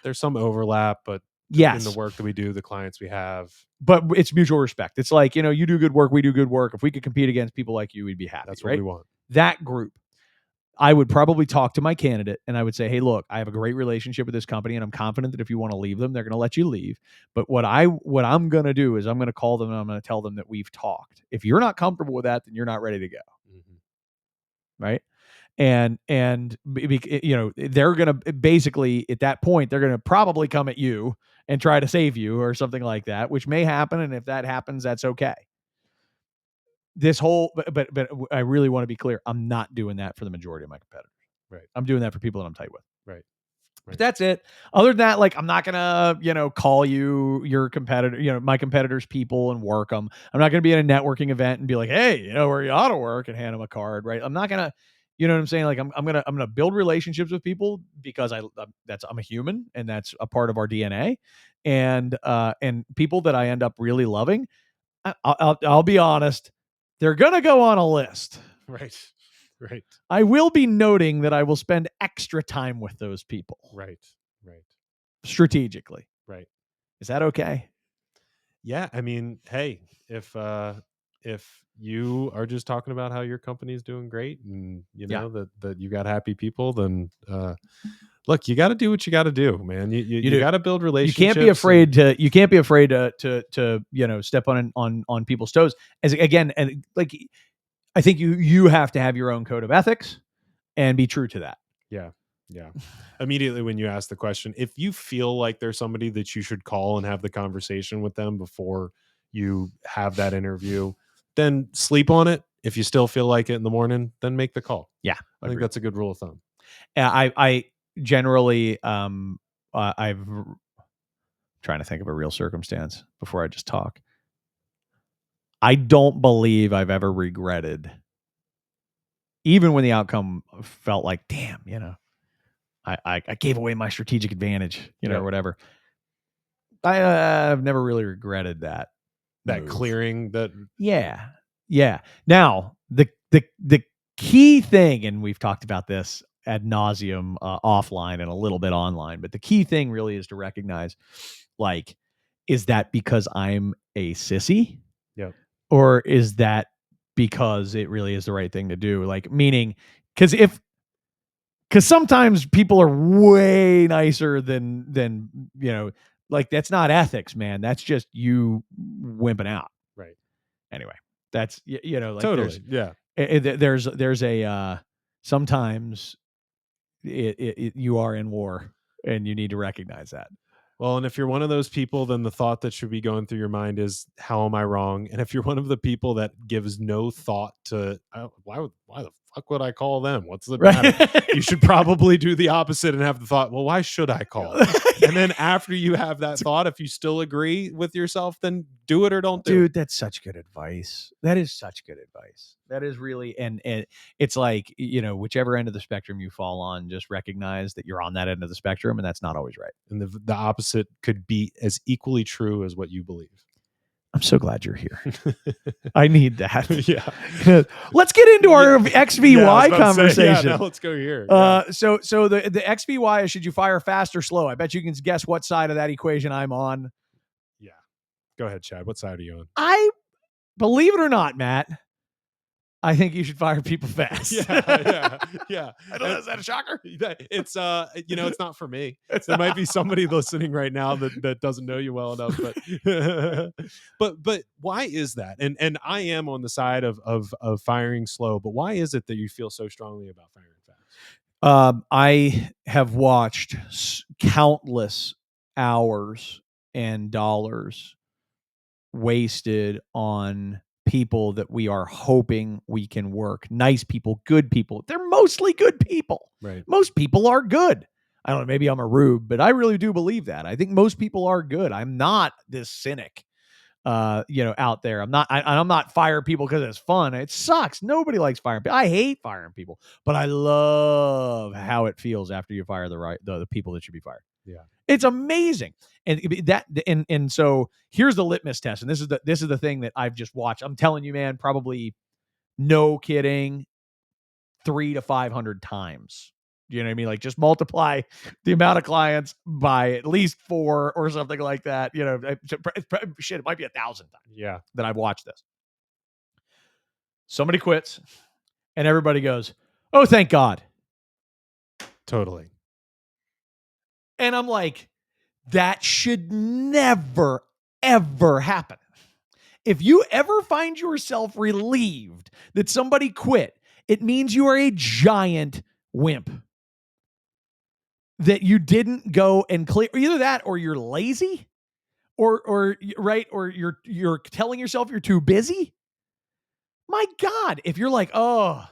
[SPEAKER 2] There's some overlap, but in the
[SPEAKER 1] yes,
[SPEAKER 2] work that we do, the clients we have,
[SPEAKER 1] but it's mutual respect. It's like, you do good work, we do good work. If we could compete against people like you, we'd be happy,
[SPEAKER 2] that's what
[SPEAKER 1] right?
[SPEAKER 2] we want.
[SPEAKER 1] That group, I would probably talk to my candidate and I would say, "Hey, look, I have a great relationship with this company, and I'm confident that if you want to leave them, they're going to let you leave. But what I'm going to do is I'm going to call them and I'm going to tell them that we've talked. If you're not comfortable with that, then you're not ready to go."
[SPEAKER 2] Mhm.
[SPEAKER 1] Right. And they're gonna basically, at that point, they're gonna probably come at you and try to save you or something like that, which may happen. And if that happens, that's okay. But I really want to be clear, I'm not doing that for the majority of my competitors.
[SPEAKER 2] Right.
[SPEAKER 1] I'm doing that for people that I'm tight with.
[SPEAKER 2] Right.
[SPEAKER 1] But that's it. Other than that, like, I'm not gonna, call you your competitor, my competitors' people and work them. I'm not gonna be at a networking event and be like, "Hey, where you ought to work," and hand them a card, right? I'm not gonna, you know what I'm saying? Like, I'm gonna build relationships with people because I'm a human and that's a part of our DNA, and people that I end up really loving, I'll be honest, they're gonna go on a list.
[SPEAKER 2] Right. Right.
[SPEAKER 1] I will be noting that I will spend extra time with those people
[SPEAKER 2] Right. Right.
[SPEAKER 1] strategically.
[SPEAKER 2] Right.
[SPEAKER 1] Is that okay?
[SPEAKER 2] Yeah, I mean, hey, if you are just talking about how your company is doing great and
[SPEAKER 1] Yeah.
[SPEAKER 2] that you got happy people, then look, you got to do what you got to do, man.
[SPEAKER 1] You
[SPEAKER 2] You
[SPEAKER 1] do.
[SPEAKER 2] got to build
[SPEAKER 1] You can't be
[SPEAKER 2] relationships.
[SPEAKER 1] afraid to. You can't be afraid to step on people's toes. As again, and like, I think you have to have your own code of ethics and be true to that.
[SPEAKER 2] Yeah. Yeah. Immediately when you ask the question, if you feel like there's somebody that you should call and have the conversation with them before you have that interview, then sleep on it. If you still feel like it in the morning, then make the call.
[SPEAKER 1] Yeah,
[SPEAKER 2] I think
[SPEAKER 1] agreed.
[SPEAKER 2] that's a good rule of thumb.
[SPEAKER 1] I generally I've trying to think of a real circumstance before I just talk. I don't believe I've ever regretted, even when the outcome felt like, damn, I gave away my strategic advantage, or whatever. I've never really regretted that move.
[SPEAKER 2] Clearing that.
[SPEAKER 1] Yeah. Now, the key thing, and we've talked about this ad nauseum offline and a little bit online, but the key thing really is to recognize, like, is that because I'm a sissy?
[SPEAKER 2] Yep.
[SPEAKER 1] Or is that because it really is the right thing to do? Like, meaning, because sometimes people are way nicer than like, that's not ethics, man. That's just you wimping out.
[SPEAKER 2] Right.
[SPEAKER 1] Anyway, that's like,
[SPEAKER 2] Totally. Yeah.
[SPEAKER 1] there's a sometimes you are in war and you need to recognize that.
[SPEAKER 2] Well, and if you're one of those people, then the thought that should be going through your mind is, how am I wrong? And if you're one of the people that gives no thought to, why the fuck would I call them? What's the matter? You should probably do the opposite and have the thought, well, why should I call? And then after you have that thought, if you still agree with yourself, then do it or don't do it.
[SPEAKER 1] Dude, that's such good advice. That is such good advice. That is really, and it's like, whichever end of the spectrum you fall on, just recognize that you're on that end of the spectrum, and that's not always right.
[SPEAKER 2] And the opposite could be as equally true as what you believe.
[SPEAKER 1] I'm so glad you're here. I need that.
[SPEAKER 2] Yeah.
[SPEAKER 1] Let's get into our XVY conversation.
[SPEAKER 2] Now let's go here.
[SPEAKER 1] So the XVY is, should you fire fast or slow? I bet you can guess what side of that equation I'm on.
[SPEAKER 2] Yeah. Go ahead, Chad. What side are you on?
[SPEAKER 1] I believe it or not, Matt, I think you should fire people fast.
[SPEAKER 2] Yeah.
[SPEAKER 1] I don't know, is that a shocker?
[SPEAKER 2] It's it's not for me. There might be somebody listening right now that doesn't know you well enough, but why is that? And I am on the side of firing slow, but why is it that you feel so strongly about firing fast?
[SPEAKER 1] I have watched countless hours and dollars wasted on people that we are hoping we can work. Nice people, good people. They're mostly good people.
[SPEAKER 2] Right.
[SPEAKER 1] Most people are good. I don't know, maybe I'm a rube, but I really do believe that. I think most people are good. I'm not this cynic, out there. I'm not fire people because it's fun. It sucks. Nobody likes firing people. I hate firing people, but I love how it feels after you fire the people that should be fired.
[SPEAKER 2] Yeah.
[SPEAKER 1] It's amazing. And so here's the litmus test. And this is the thing that I've just watched. I'm telling you, man, probably, no kidding, 300 to 500 times. You know what I mean? Like, just multiply the amount of clients by at least 4 or something like that. Shit, it might be 1,000 times.
[SPEAKER 2] Yeah.
[SPEAKER 1] That I've watched this. Somebody quits and everybody goes, "Oh, thank God."
[SPEAKER 2] Totally.
[SPEAKER 1] And I'm like, that should never, ever happen. If you ever find yourself relieved that somebody quit, it means you are a giant wimp. That you didn't go and clear, either that or you're lazy, or you're telling yourself you're too busy. My God, if you're like, "Oh,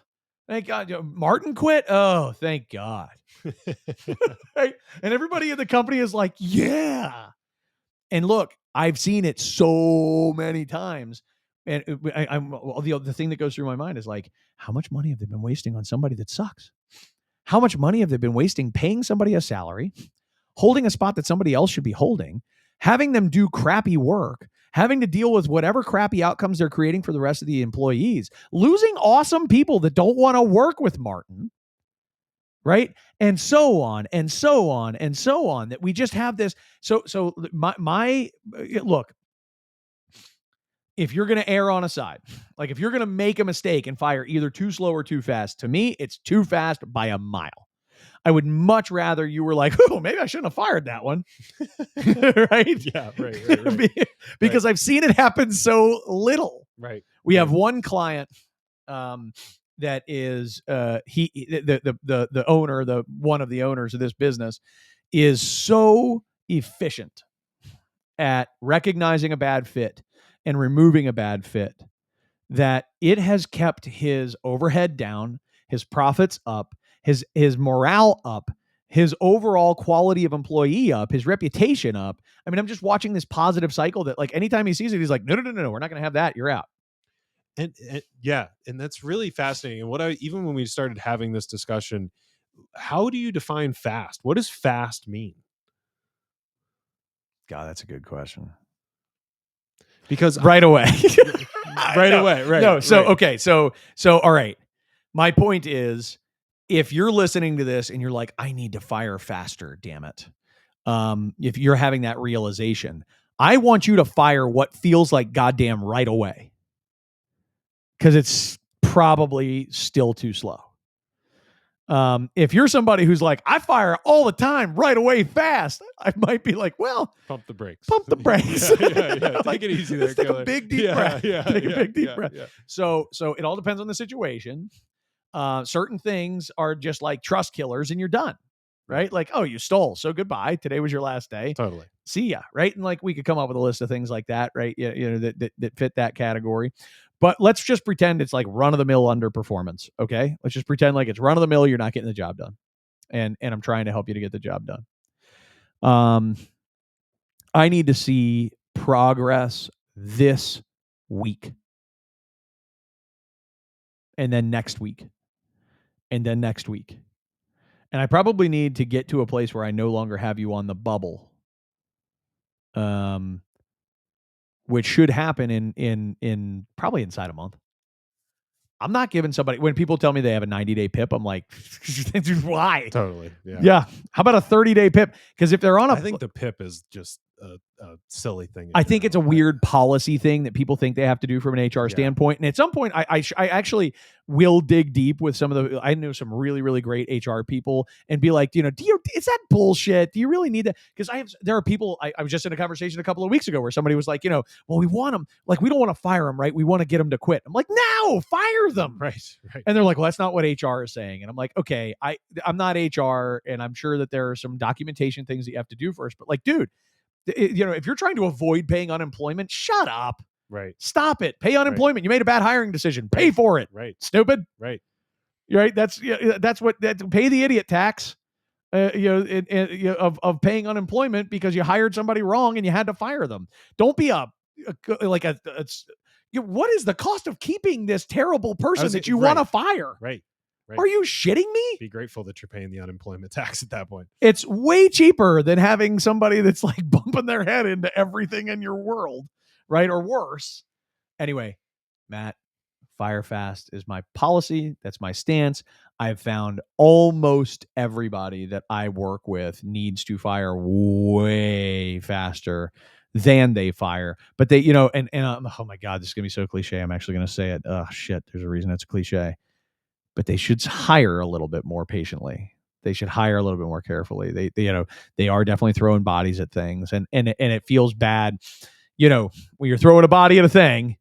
[SPEAKER 1] thank God, Martin quit. Oh, thank God." Right? And everybody in the company is like, "Yeah." And look, I've seen it so many times. And the thing that goes through my mind is like, how much money have they been wasting on somebody that sucks? How much money have they been wasting paying somebody a salary, holding a spot that somebody else should be holding, having them do crappy work, having to deal with whatever crappy outcomes they're creating for the rest of the employees, losing awesome people that don't want to work with Martin, right? And so on and so on and so on, that we just have this. So my look, if you're going to err on a side, like if you're going to make a mistake and fire either too slow or too fast, to me, it's too fast by a mile. I would much rather you were like, "Oh, maybe I shouldn't have fired that one." Right?
[SPEAKER 2] Yeah, right.
[SPEAKER 1] Because I've seen it happen so little.
[SPEAKER 2] Right.
[SPEAKER 1] We have one client that is the owner, one of the owners of this business, is so efficient at recognizing a bad fit and removing a bad fit that it has kept his overhead down, his profits up, his morale up, his overall quality of employee up, his reputation up. I mean, I'm just watching this positive cycle that, like, anytime he sees it, he's like, no, we're not going to have that. You're out.
[SPEAKER 2] And yeah, and that's really fascinating. And what I even when we started having this discussion, how do you define fast? What does fast mean?
[SPEAKER 1] God, that's a good question.
[SPEAKER 2] Because
[SPEAKER 1] Right away.
[SPEAKER 2] right
[SPEAKER 1] No,
[SPEAKER 2] away, right,
[SPEAKER 1] no. So
[SPEAKER 2] right.
[SPEAKER 1] okay, so all right. My point is, if you're listening to this and you're like, I need to fire faster, damn it. If you're having that realization, I want you to fire what feels like goddamn right away, because it's probably still too slow. If you're somebody who's like, I fire all the time, right away, fast, I might be like, well,
[SPEAKER 2] Pump the brakes.
[SPEAKER 1] pump the brakes.
[SPEAKER 2] Yeah.
[SPEAKER 1] Like,
[SPEAKER 2] Take it easy there,
[SPEAKER 1] let's take a
[SPEAKER 2] killer.
[SPEAKER 1] big deep
[SPEAKER 2] Yeah,
[SPEAKER 1] breath.
[SPEAKER 2] yeah,
[SPEAKER 1] Take a
[SPEAKER 2] yeah,
[SPEAKER 1] big deep
[SPEAKER 2] yeah,
[SPEAKER 1] breath.
[SPEAKER 2] yeah.
[SPEAKER 1] So it all depends on the situation. Certain things are just like trust killers, and you're done, right? Like, oh, you stole, so goodbye. Today was your last day.
[SPEAKER 2] Totally.
[SPEAKER 1] See ya, right? And like we could come up with a list of things like that, right? You know that fit that category. But let's just pretend it's like run of the mill underperformance. Okay, let's just pretend like it's run of the mill. You're not getting the job done, and I'm trying to help you to get the job done. I need to see progress this week, and then next week, and then next week. And I probably need to get to a place where I no longer have you on the bubble, um, which should happen in probably inside a month. I'm not giving somebody, when people tell me they have a 90-day PIP, I'm like, why?
[SPEAKER 2] Totally. Yeah.
[SPEAKER 1] Yeah. How about a 30-day PIP? Because if they're on
[SPEAKER 2] I think the PIP is just a silly thing.
[SPEAKER 1] I think it's a weird policy thing that people think they have to do from an HR standpoint. And at some point, I actually will dig deep with some of the, I know some really, really great HR people and be like, is that bullshit? Do you really need that? Because there are people, I was just in a conversation a couple of weeks ago where somebody was like, well, we want them, like, we don't want to fire them, right? We want to get them to quit. I'm like, no, fire them.
[SPEAKER 2] Right.
[SPEAKER 1] And they're like, well, that's not what HR is saying. And I'm like, okay, I'm not HR, and I'm sure that there are some documentation things that you have to do first. But like, dude, if you're trying to avoid paying unemployment, shut up.
[SPEAKER 2] Right.
[SPEAKER 1] Stop it. Pay unemployment. Right. You made a bad hiring decision. Pay for it.
[SPEAKER 2] Right.
[SPEAKER 1] Stupid.
[SPEAKER 2] Right.
[SPEAKER 1] Right. That's pay the idiot tax. Of paying unemployment because you hired somebody wrong and you had to fire them. Don't be what is the cost of keeping this terrible person that you want to fire?
[SPEAKER 2] Right. Right.
[SPEAKER 1] Are you shitting me?
[SPEAKER 2] Be grateful that you're paying the unemployment tax at that point.
[SPEAKER 1] It's way cheaper than having somebody that's like bumping their head into everything in your world, right? Or worse. Anyway, Matt, fire fast is my policy. That's my stance. I've found almost everybody that I work with needs to fire way faster than they fire. But they, and oh my God, this is going to be so cliche. I'm actually going to say it. Oh shit, there's a reason it's a cliche. But they should hire a little bit more patiently. They should hire a little bit more carefully. They are definitely throwing bodies at things, and it feels bad, when you're throwing a body at a thing.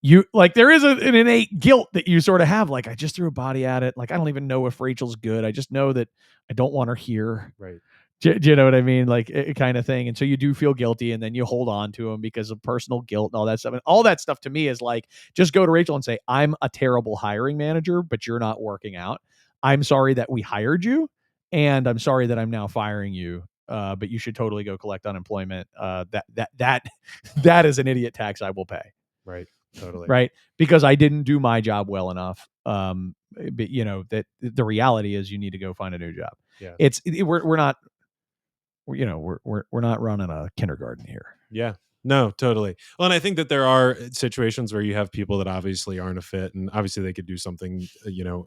[SPEAKER 1] You like there is an innate guilt that you sort of have. Like, I just threw a body at it. Like, I don't even know if Rachel's good. I just know that I don't want her here.
[SPEAKER 2] Right.
[SPEAKER 1] Do you know what I mean? Like, kind of thing. And so you do feel guilty, and then you hold on to them because of personal guilt and all that stuff. And all that stuff to me is like, just go to Rachel and say, I'm a terrible hiring manager, but you're not working out. I'm sorry that we hired you, and I'm sorry that I'm now firing you. But you should totally go collect unemployment. That is an idiot tax I will pay.
[SPEAKER 2] Right. Totally.
[SPEAKER 1] Right. Because I didn't do my job well enough. But that the reality is you need to go find a new job.
[SPEAKER 2] Yeah.
[SPEAKER 1] We're not, we're not running a kindergarten here.
[SPEAKER 2] Yeah. No, totally. Well, and I think that there are situations where you have people that obviously aren't a fit, and obviously they could do something,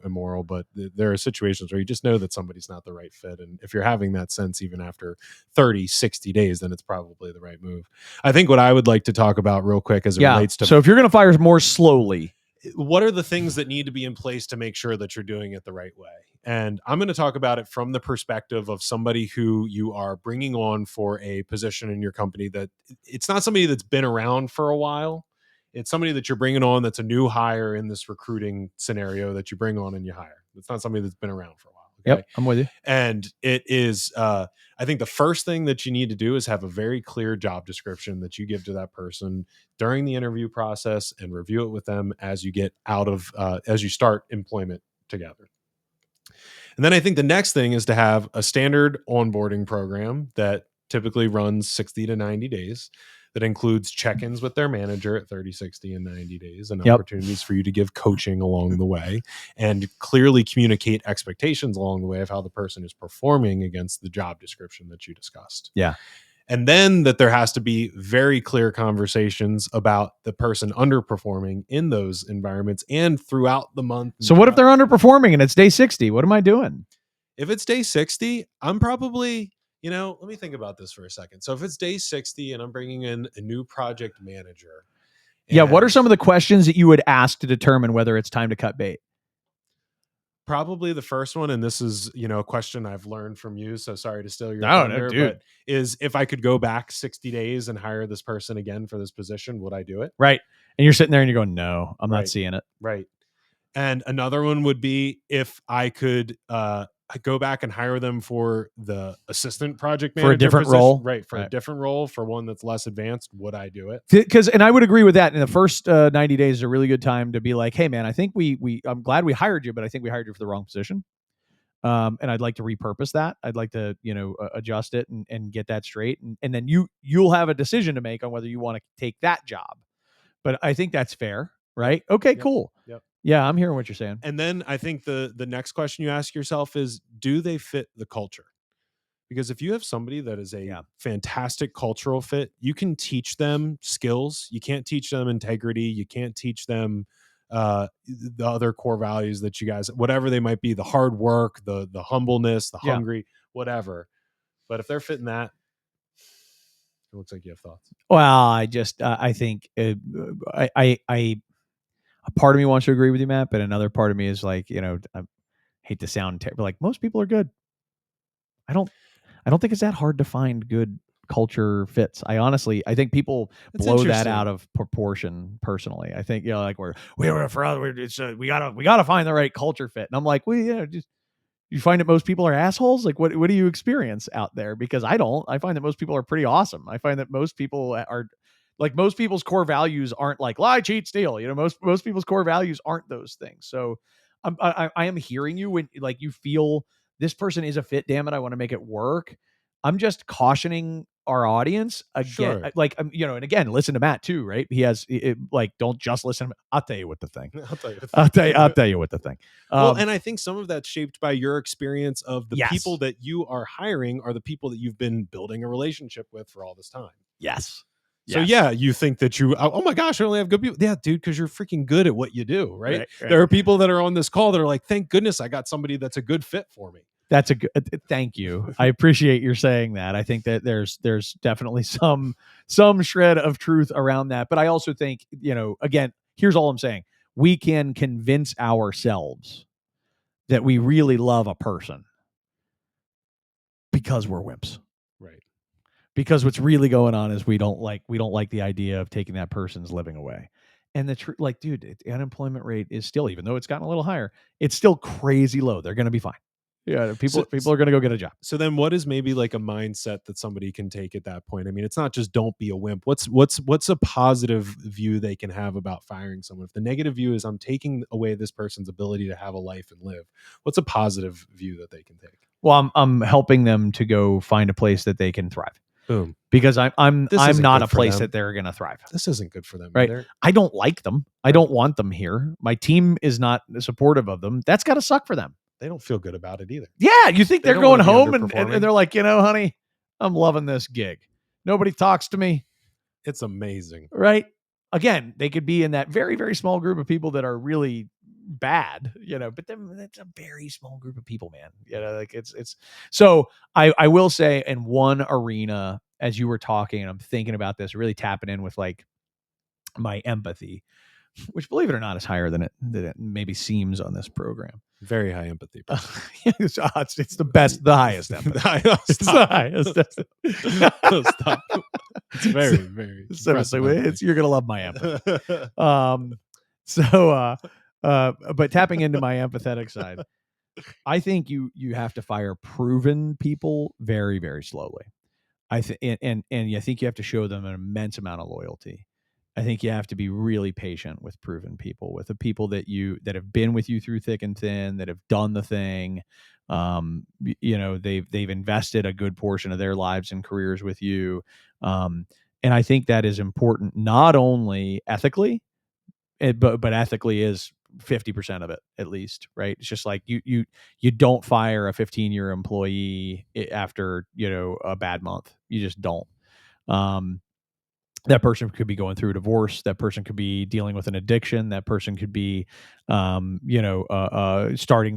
[SPEAKER 2] immoral, but there are situations where you just know that somebody's not the right fit. And if you're having that sense, even after 30, 60 days, then it's probably the right move. I think what I would like to talk about real quick as it relates to,
[SPEAKER 1] so if you're going to fire more slowly,
[SPEAKER 2] what are the things that need to be in place to make sure that you're doing it the right way? And I'm going to talk about it from the perspective of somebody who you are bringing on for a position in your company that it's not somebody that's been around for a while. It's somebody that you're bringing on that's a new hire in this recruiting scenario that you bring on and you hire. It's not somebody that's been around for a while. Okay?
[SPEAKER 1] Yep, I'm with you.
[SPEAKER 2] And it is, I think the first thing that you need to do is have a very clear job description that you give to that person during the interview process and review it with them as you get as you start employment together. And then I think the next thing is to have a standard onboarding program that typically runs 60 to 90 days that includes check-ins with their manager at 30, 60, and 90 days, and
[SPEAKER 1] Yep.
[SPEAKER 2] opportunities for you to give coaching along the way, and clearly communicate expectations along the way of how the person is performing against the job description that you discussed.
[SPEAKER 1] Yeah.
[SPEAKER 2] And then that there has to be very clear conversations about the person underperforming in those environments and throughout the month.
[SPEAKER 1] So what if they're underperforming and it's day 60? What am I doing?
[SPEAKER 2] If it's day 60, I'm probably, let me think about this for a second. So if it's day 60 and I'm bringing in a new project manager.
[SPEAKER 1] Yeah. What are some of the questions that you would ask to determine whether it's time to cut bait?
[SPEAKER 2] Probably the first one, and this is, a question I've learned from you, so sorry to steal your
[SPEAKER 1] No,
[SPEAKER 2] thunder,
[SPEAKER 1] dude.
[SPEAKER 2] but is if I could go back 60 days and hire this person again for this position, would I do it?
[SPEAKER 1] Right. And you're sitting there and you're going, no, I'm
[SPEAKER 2] Right.
[SPEAKER 1] not seeing it.
[SPEAKER 2] Right. And another one would be if I could go back and hire them for the assistant project manager
[SPEAKER 1] For a different
[SPEAKER 2] position,
[SPEAKER 1] role.
[SPEAKER 2] right? For a
[SPEAKER 1] Right.
[SPEAKER 2] different role, for one that's less advanced, would I do it?
[SPEAKER 1] Because, and I would agree with that. In the first 90 days is a really good time to be like, hey man, I think I'm glad we hired you, but I think we hired you for the wrong position. And I'd like to repurpose that. I'd like to, adjust it and get that straight. And then you'll have a decision to make on whether you want to take that job. But I think that's fair, right? Okay, cool.
[SPEAKER 2] Yep.
[SPEAKER 1] Yeah, I'm hearing what you're saying.
[SPEAKER 2] And then I think the next question you ask yourself is, do they fit the culture? Because if you have somebody that is a fantastic cultural fit, you can teach them skills. You can't teach them integrity. You can't teach them the other core values that you guys, whatever they might be, the hard work, the humbleness, the hungry, whatever. But if they're fitting that, it looks like you have thoughts.
[SPEAKER 1] Well, I just I think I a part of me wants to agree with you, Matt, but another part of me is like, I hate to sound terrible. Like most people are good. I don't think it's that hard to find good culture fits. I think people blow that out of proportion. Personally, I think like we gotta find the right culture fit, and I'm like, just you find that most people are assholes. Like what do you experience out there? Because I don't. I find that most people are pretty awesome. I find that most people are like most people's core values aren't like lie, cheat, steal. Most people's core values aren't those things. So I am hearing you when like you feel this person is a fit. Damn it, I want to make it work. I'm just cautioning our audience again.
[SPEAKER 2] Sure.
[SPEAKER 1] Like and again, listen to Matt too, right? He has like don't just listen. I'll tell you what the thing. I'll tell you what the thing.
[SPEAKER 2] Well, and I think some of that's shaped by your experience of the
[SPEAKER 1] Yes.
[SPEAKER 2] people that you are hiring are the people that you've been building a relationship with for all this time.
[SPEAKER 1] Yes.
[SPEAKER 2] So yeah, you think that oh my gosh, I only have good people. Yeah, dude, because you're freaking good at what you do, right? There are people that are on this call that are like, thank goodness I got somebody that's a good fit for me.
[SPEAKER 1] That's a good. Thank you. I appreciate your saying that. I think that there's definitely some shred of truth around that. But I also think again, here's all I'm saying: we can convince ourselves that we really love a person because we're wimps.
[SPEAKER 2] Right.
[SPEAKER 1] Because what's really going on is we don't like the idea of taking that person's living away. And the truth, like, dude, the unemployment rate is still, even though it's gotten a little higher, it's still crazy low. They're going to be fine. Yeah, people are going to go get a job.
[SPEAKER 2] So then, what is maybe like a mindset that somebody can take at that point? I mean, it's not just don't be a wimp. What's a positive view they can have about firing someone? If the negative view is I'm taking away this person's ability to have a life and live, what's a positive view that they can take?
[SPEAKER 1] Well, I'm helping them to go find a place that they can thrive.
[SPEAKER 2] Boom.
[SPEAKER 1] Because I'm not a place
[SPEAKER 2] them.
[SPEAKER 1] that they're going to thrive.
[SPEAKER 2] This isn't good for them,
[SPEAKER 1] right?
[SPEAKER 2] Either.
[SPEAKER 1] I don't like them. I don't want them here. My team is not supportive of them. That's got to suck for them.
[SPEAKER 2] They don't feel good about it either.
[SPEAKER 1] Yeah, you think they're going home and they're like, honey, I'm loving this gig. Nobody talks to me.
[SPEAKER 2] It's amazing,
[SPEAKER 1] right? Again, they could be in that very, very small group of people that are really bad, but then it's a very small group of people, man. Like it's so I will say in one arena, as you were talking, and I'm thinking about this, really tapping in with like my empathy, which believe it or not is higher than it maybe seems on this program.
[SPEAKER 2] Very high empathy.
[SPEAKER 1] It's the best, the highest empathy. It's the highest.
[SPEAKER 2] Stop. It's very, very.
[SPEAKER 1] So you're gonna love my empathy. But tapping into my empathetic side, I think you have to fire proven people very, very slowly. I think, and I think you have to show them an immense amount of loyalty. I think you have to be really patient with proven people, with the people that have been with you through thick and thin, that have done the thing. They've invested a good portion of their lives and careers with you. And I think that is important, not only ethically, but ethically is 50% of it at least, right? It's just like you don't fire a 15-year employee after, a bad month. You just don't. Um, that person could be going through a divorce. That person could be dealing with an addiction. That person could be, starting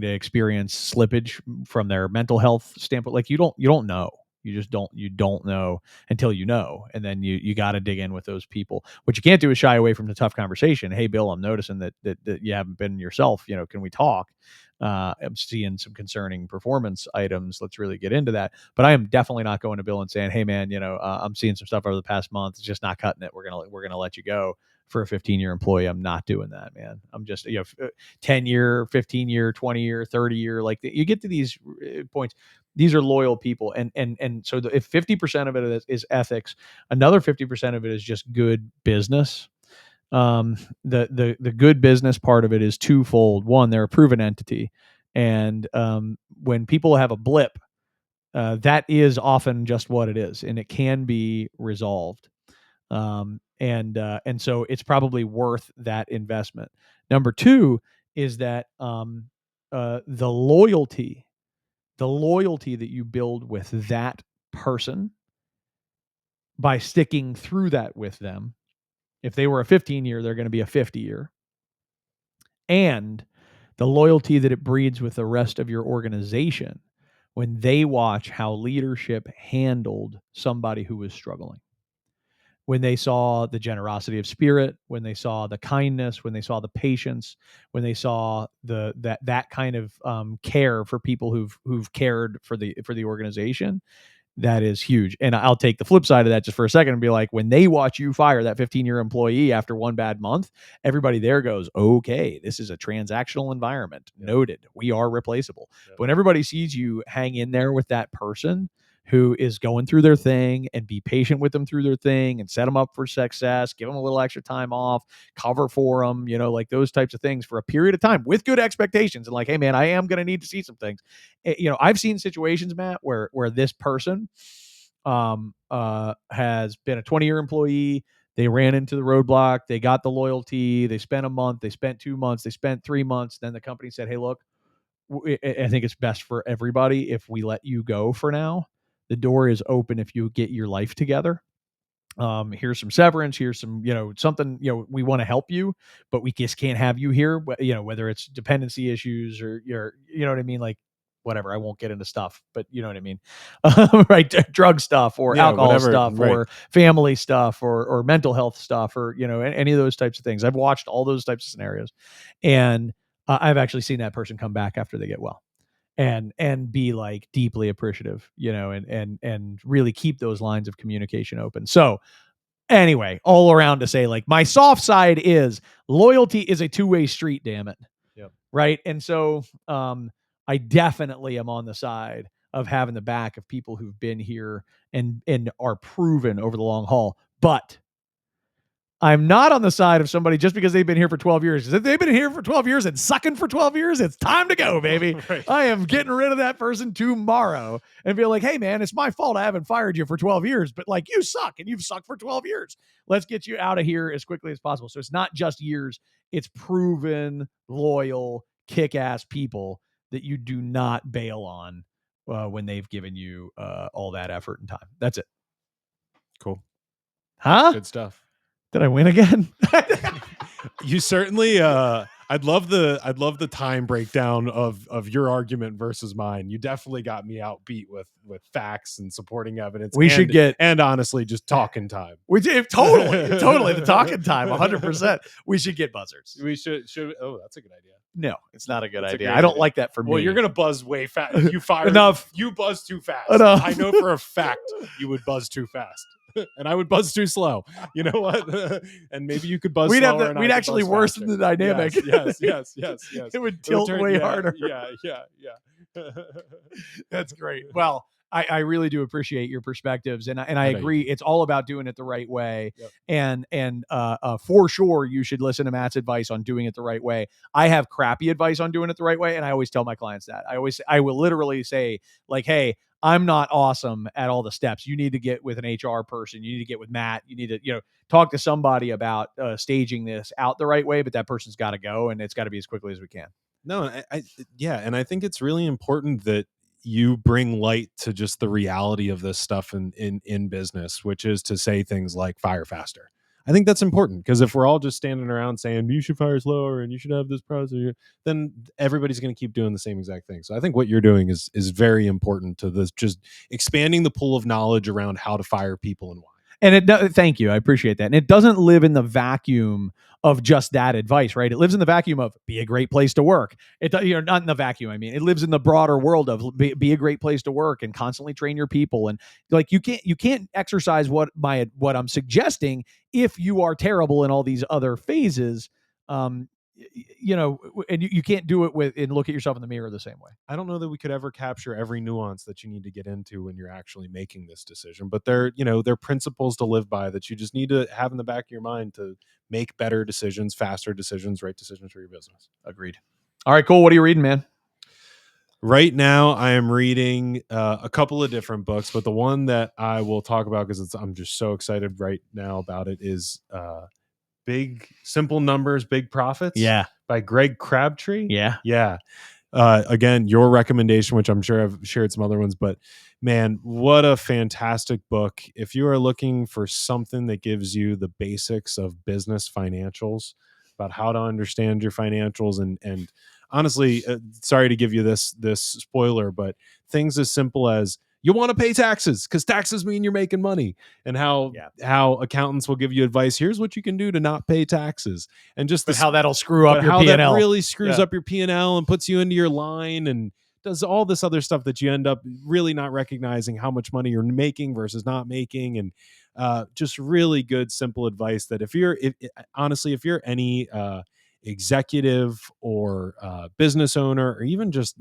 [SPEAKER 1] to experience slippage from their mental health standpoint. Like you don't know. You don't know until you know, and then you got to dig in with those people. What you can't do is shy away from the tough conversation. Hey, Bill, I'm noticing that you haven't been yourself. Can we talk? I'm seeing some concerning performance items. Let's really get into that. But I am definitely not going to Bill and saying, "Hey, man, I'm seeing some stuff over the past month. It's just not cutting it. We're gonna let you go for a 15-year employee." I'm not doing that, man. I'm just 10-year, 15-year, 20-year, 30-year. Like you get to these points. These are loyal people, and so if 50% of it is ethics, another 50% of it is just good business. The good business part of it is twofold. One, they're a proven entity, and when people have a blip, that is often just what it is, and it can be resolved. And so it's probably worth that investment. Number two is that the loyalty that you build with that person by sticking through that with them. If they were a 15-year, they're going to be a 50-year. And the loyalty that it breeds with the rest of your organization when they watch how leadership handled somebody who was struggling. When they saw the generosity of spirit, when they saw the kindness, when they saw the patience, when they saw that kind of care for people who've cared for the organization, that is huge. And I'll take the flip side of that just for a second and be like, when they watch you fire that 15-year employee after one bad month, everybody there goes, okay, this is a transactional environment. Yep. Noted. We are replaceable. Yep. But when everybody sees you hang in there with that person who is going through their thing and be patient with them through their thing and set them up for success, give them a little extra time off, cover for them, like those types of things for a period of time with good expectations. And like, hey man, I am going to need to see some things. I've seen situations, Matt, where this person has been a 20-year employee. They ran into the roadblock. They got the loyalty. They spent a month. They spent 2 months. They spent 3 months. Then the company said, hey, look, I think it's best for everybody if we let you go for now. The door is open if you get your life together. Here's some severance. Here's some, something, we want to help you, but we just can't have you here. Whether it's dependency issues or what I mean? Like, whatever. I won't get into stuff, but you know what I mean? Right. Drug stuff or alcohol whatever, stuff right. Or family stuff or mental health stuff or, any of those types of things. I've watched all those types of scenarios, and I've actually seen that person come back after they get well and be like deeply appreciative, and really keep those lines of communication open. So anyway, all around to say, like, my soft side is loyalty is a two-way street, damn it.
[SPEAKER 2] Yep.
[SPEAKER 1] Right. And so I definitely am on the side of having the back of people who've been here and are proven over the long haul. But I'm not on the side of somebody just because they've been here for 12 years. If they've been here for 12 years and sucking for 12 years, it's time to go, baby. Right. I am getting rid of that person tomorrow and be like, hey, man, it's my fault I haven't fired you for 12 years, but like you suck and you've sucked for 12 years. Let's get you out of here as quickly as possible. So it's not just years. It's proven, loyal, kick-ass people that you do not bail on when they've given you all that effort and time. That's it.
[SPEAKER 2] Cool.
[SPEAKER 1] Huh?
[SPEAKER 2] Good stuff.
[SPEAKER 1] Did I win again?
[SPEAKER 2] You certainly I'd love the time breakdown of your argument versus mine. You definitely got me outbeat with facts and supporting evidence. And honestly just talking time.
[SPEAKER 1] We did totally the talking time, 100%. We should get buzzers.
[SPEAKER 2] We should oh, that's a good idea.
[SPEAKER 1] No, it's not a good idea. I don't like that for me.
[SPEAKER 2] Well, you're gonna buzz way fast. You fire
[SPEAKER 1] enough.
[SPEAKER 2] You buzz too fast.
[SPEAKER 1] Enough.
[SPEAKER 2] I know for a fact you would buzz too fast. And I would buzz too slow. You know what? And maybe you could buzz slower.
[SPEAKER 1] We'd actually worsen the dynamic.
[SPEAKER 2] Yes.
[SPEAKER 1] It would tilt way harder.
[SPEAKER 2] Yeah.
[SPEAKER 1] That's great. Well, I really do appreciate your perspectives, and I agree. It's all about doing it the right way. Yep. And for sure, you should listen to Matt's advice on doing it the right way. I have crappy advice on doing it the right way, and I always tell my clients that. I will literally say, like, hey, I'm not awesome at all the steps. You need to get with an HR person. You need to get with Matt. You need to, talk to somebody about staging this out the right way, but that person's got to go, and it's got to be as quickly as we can.
[SPEAKER 2] No, yeah, and I think it's really important that you bring light to just the reality of this stuff in business, which is to say things like fire faster. I think that's important because if we're all just standing around saying you should fire slower and you should have this process, then everybody's going to keep doing the same exact thing. So I think what you're doing is very important to this, just expanding the pool of knowledge around how to fire people and why.
[SPEAKER 1] And thank you. I appreciate that. And it doesn't live in the vacuum of just that advice, right? It lives in the vacuum of be a great place to work. Not in the vacuum. I mean, it lives in the broader world of be a great place to work and constantly train your people. And like, you can't exercise what I'm suggesting if you are terrible in all these other phases. And you can't do it and look at yourself in the mirror the same way.
[SPEAKER 2] I don't know that we could ever capture every nuance that you need to get into when you're actually making this decision, but they're principles to live by that you just need to have in the back of your mind to make better decisions, faster decisions, right decisions for your business.
[SPEAKER 1] Agreed. All right, cool. What are you reading, man?
[SPEAKER 2] Right now, I am reading a couple of different books, but the one that I will talk about because I'm just so excited right now about it is Big Simple Numbers, Big Profits.
[SPEAKER 1] Yeah.
[SPEAKER 2] By Greg Crabtree.
[SPEAKER 1] Yeah.
[SPEAKER 2] Yeah. Again, your recommendation, which I'm sure I've shared some other ones, but man, what a fantastic book. If you are looking for something that gives you the basics of business financials, about how to understand your financials, and honestly, sorry to give you this spoiler, but things as simple as you want to pay taxes because taxes mean you're making money, and how accountants will give you advice. Here's what you can do to not pay taxes, and just
[SPEAKER 1] how that'll screw up your P&L.
[SPEAKER 2] That really screws up your P&L and puts you into your line and does all this other stuff that you end up really not recognizing how much money you're making versus not making. And just really good, simple advice that if you're any executive or business owner, or even just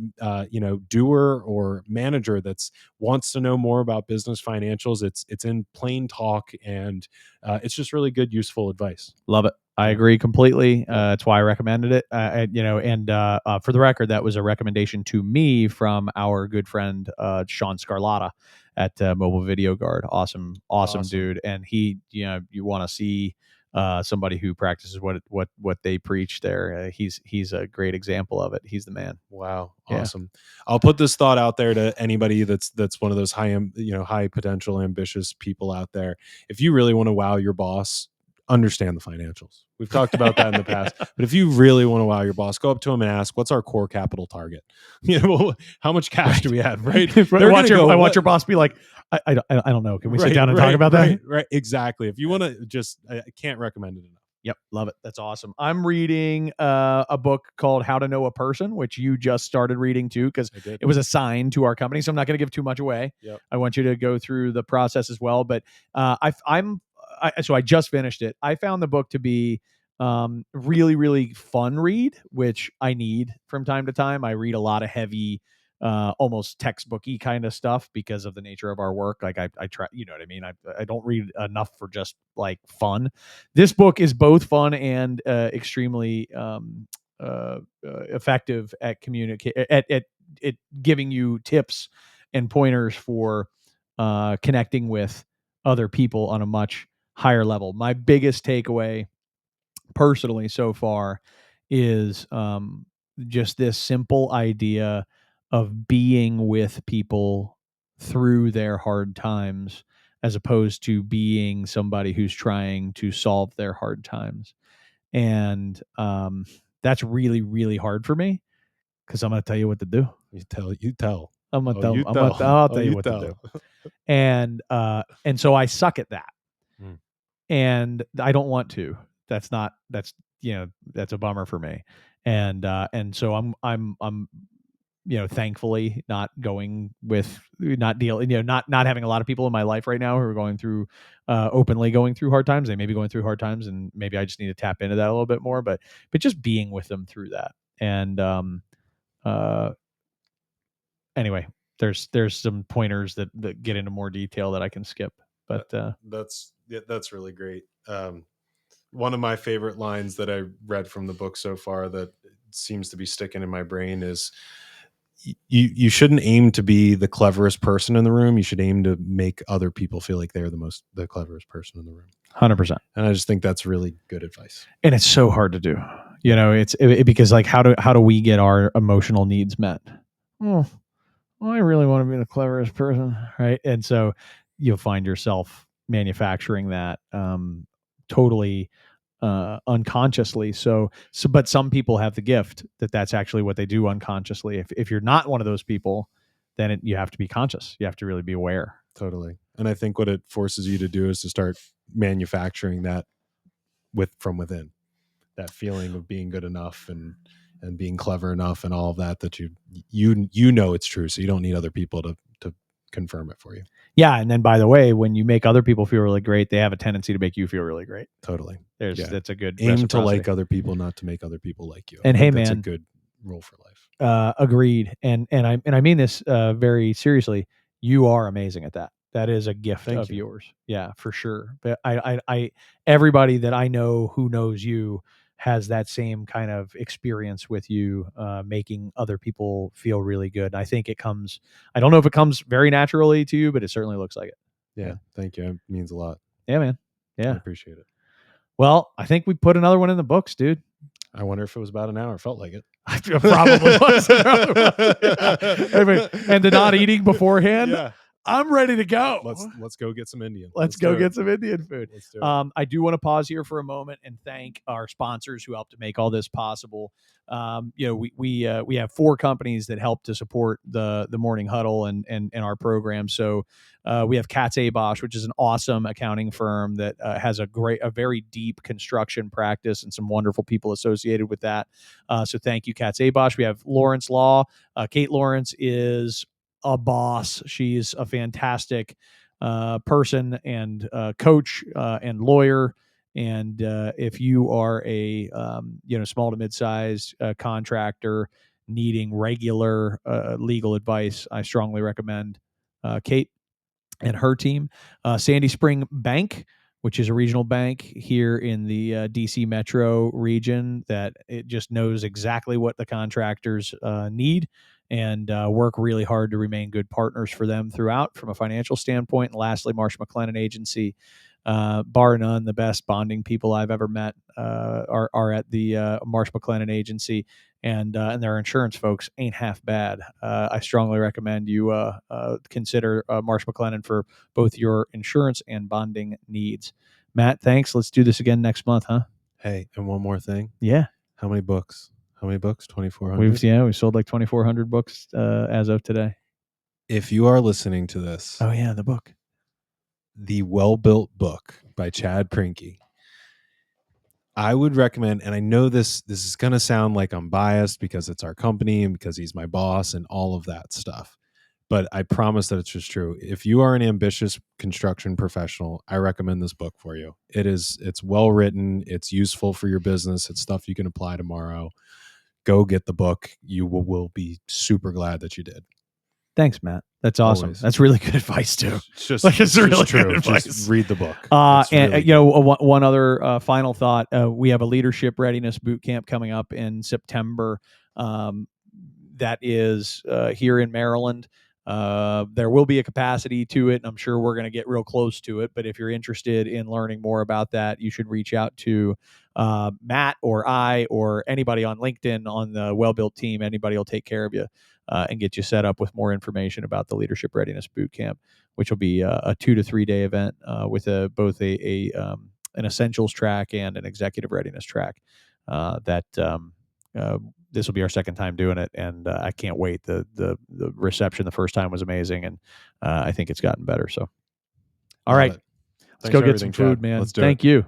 [SPEAKER 2] doer or manager that's wants to know more about business financials, it's in plain talk, and it's just really good, useful advice.
[SPEAKER 1] Love it. I agree completely. That's why I recommended it. For the record, that was a recommendation to me from our good friend Sean Scarlatta at Mobile Video Guard. Awesome dude. And he, you want to see somebody who practices what they preach there. He's a great example of it. He's the man.
[SPEAKER 2] Wow, awesome. Yeah. I'll put this thought out there to anybody that's one of those high potential ambitious people out there. If you really want to wow your boss, understand the financials. We've talked about that in the past, but if you really want to wow your boss, go up to him and ask, "What's our core capital target? How much cash do we have?" Right?
[SPEAKER 1] I want your boss be like, I don't know. Can we sit down and talk about that?
[SPEAKER 2] Right. Exactly. If you want to, I can't recommend it enough.
[SPEAKER 1] Yep, love it. That's awesome. I'm reading a book called How to Know a Person, which you just started reading too, because it was assigned to our company. So I'm not going to give too much away.
[SPEAKER 2] Yep.
[SPEAKER 1] I want you to go through the process as well. But so I just finished it. I found the book to be really, really fun read, which I need from time to time. I read a lot of heavy, almost textbooky kind of stuff because of the nature of our work. Like I try, you know what I mean? I don't read enough for just like fun. This book is both fun and extremely effective at at giving you tips and pointers for connecting with other people on a much higher level. My biggest takeaway personally so far is just this simple idea of being with people through their hard times as opposed to being somebody who's trying to solve their hard times. And that's really, really hard for me because I'm going to tell you what to do.
[SPEAKER 2] You tell.
[SPEAKER 1] I'll tell you what to do. And so I suck at that. And I don't want to. That's a bummer for me. And so I'm thankfully not having a lot of people in my life right now who are going through openly going through hard times. They may be going through hard times, and maybe I just need to tap into that a little bit more, but just being with them through that. And anyway, there's some pointers that get into more detail that I can skip, but
[SPEAKER 2] that's really great. One of my favorite lines that I read from the book so far that seems to be sticking in my brain is, you shouldn't aim to be the cleverest person in the room. You should aim to make other people feel like they're the cleverest person in the room.
[SPEAKER 1] 100%.
[SPEAKER 2] And I just think that's really good advice.
[SPEAKER 1] And it's so hard to do. It's because like how do we get our emotional needs met? Oh, I really want to be the cleverest person, right? And so you'll find yourself manufacturing that totally unconsciously. But some people have the gift that's actually what they do unconsciously. If you're not one of those people, then you have to be conscious. You have to really be aware.
[SPEAKER 2] Totally. And I think what it forces you to do is to start manufacturing that from within, that feeling of being good enough and being clever enough and all of that you know it's true. So you don't need other people to confirm it for you.
[SPEAKER 1] Yeah. And then by the way, when you make other people feel really great, they have a tendency to make you feel really great.
[SPEAKER 2] Totally.
[SPEAKER 1] That's a good
[SPEAKER 2] aim to like other people, not to make other people like you.
[SPEAKER 1] And hey,
[SPEAKER 2] that's
[SPEAKER 1] man,
[SPEAKER 2] a good rule for life.
[SPEAKER 1] Agreed. And I mean this very seriously. You are amazing at that. That is a gift of yours. Yeah, for sure. But I everybody that I know who knows you has that same kind of experience with you, making other people feel really good. I think it comes. I don't know if it comes very naturally to you, but it certainly looks like it.
[SPEAKER 2] Yeah. Thank you. It means a lot.
[SPEAKER 1] Yeah, man. Yeah,
[SPEAKER 2] I appreciate it.
[SPEAKER 1] Well, I think we put another one in the books, dude.
[SPEAKER 2] I wonder if it was about an hour. Felt like it.
[SPEAKER 1] Probably was. Yeah. And the not eating beforehand. Yeah. I'm ready to go.
[SPEAKER 2] Let's go get some Indian.
[SPEAKER 1] Let's go get some Indian food. Let's do it. I do want to pause here for a moment and thank our sponsors who helped to make all this possible. We have 4 companies that help to support the morning huddle and our program. So we have Katz Abosch, which is an awesome accounting firm that has a very deep construction practice and some wonderful people associated with that. So thank you, Katz Abosch. We have Lawrence Law. Kate Lawrence is a boss. She's a fantastic person and coach and lawyer. And if you are a small to mid-sized contractor needing regular legal advice, I strongly recommend Kate and her team. Sandy Spring Bank, which is a regional bank here in the DC metro region, that it just knows exactly what the contractors need and work really hard to remain good partners for them throughout from a financial standpoint. And lastly, Marsh McLennan Agency, bar none, the best bonding people I've ever met are at the Marsh McLennan Agency. And their insurance folks ain't half bad. I strongly recommend you consider Marsh McLennan for both your insurance and bonding needs. Matt, thanks. Let's do this again next month, huh?
[SPEAKER 2] Hey, and one more thing.
[SPEAKER 1] Yeah.
[SPEAKER 2] How many books? 2,400?
[SPEAKER 1] We've sold like 2,400 books as of today.
[SPEAKER 2] If you are listening to this.
[SPEAKER 1] Oh, yeah, the book.
[SPEAKER 2] The Well-Built Book by Chad Prinky. I would recommend, and I know this is going to sound like I'm biased because it's our company and because he's my boss and all of that stuff, but I promise that it's just true. If you are an ambitious construction professional, I recommend this book for you. It's well written. It's useful for your business. It's stuff you can apply tomorrow. Go get the book. You will be super glad that you did.
[SPEAKER 1] Thanks, Matt. That's awesome.
[SPEAKER 2] Always.
[SPEAKER 1] That's really good advice too.
[SPEAKER 2] It's really true. Good advice. Just read the book.
[SPEAKER 1] One other final thought. We have a leadership readiness boot camp coming up in September. That is here in Maryland. There will be a capacity to it, and I'm sure we're going to get real close to it. But if you're interested in learning more about that, you should reach out to Matt or I or anybody on LinkedIn on the Well-Built team. Anybody will take care of you and get you set up with more information about the Leadership Readiness Boot Camp, which will be a 2 to 3 day event with both an essentials track and an executive readiness track. This will be our second time doing it, and I can't wait. The reception the first time was amazing, and I think it's gotten better. So, all right, let's go get some food, man. Thank you.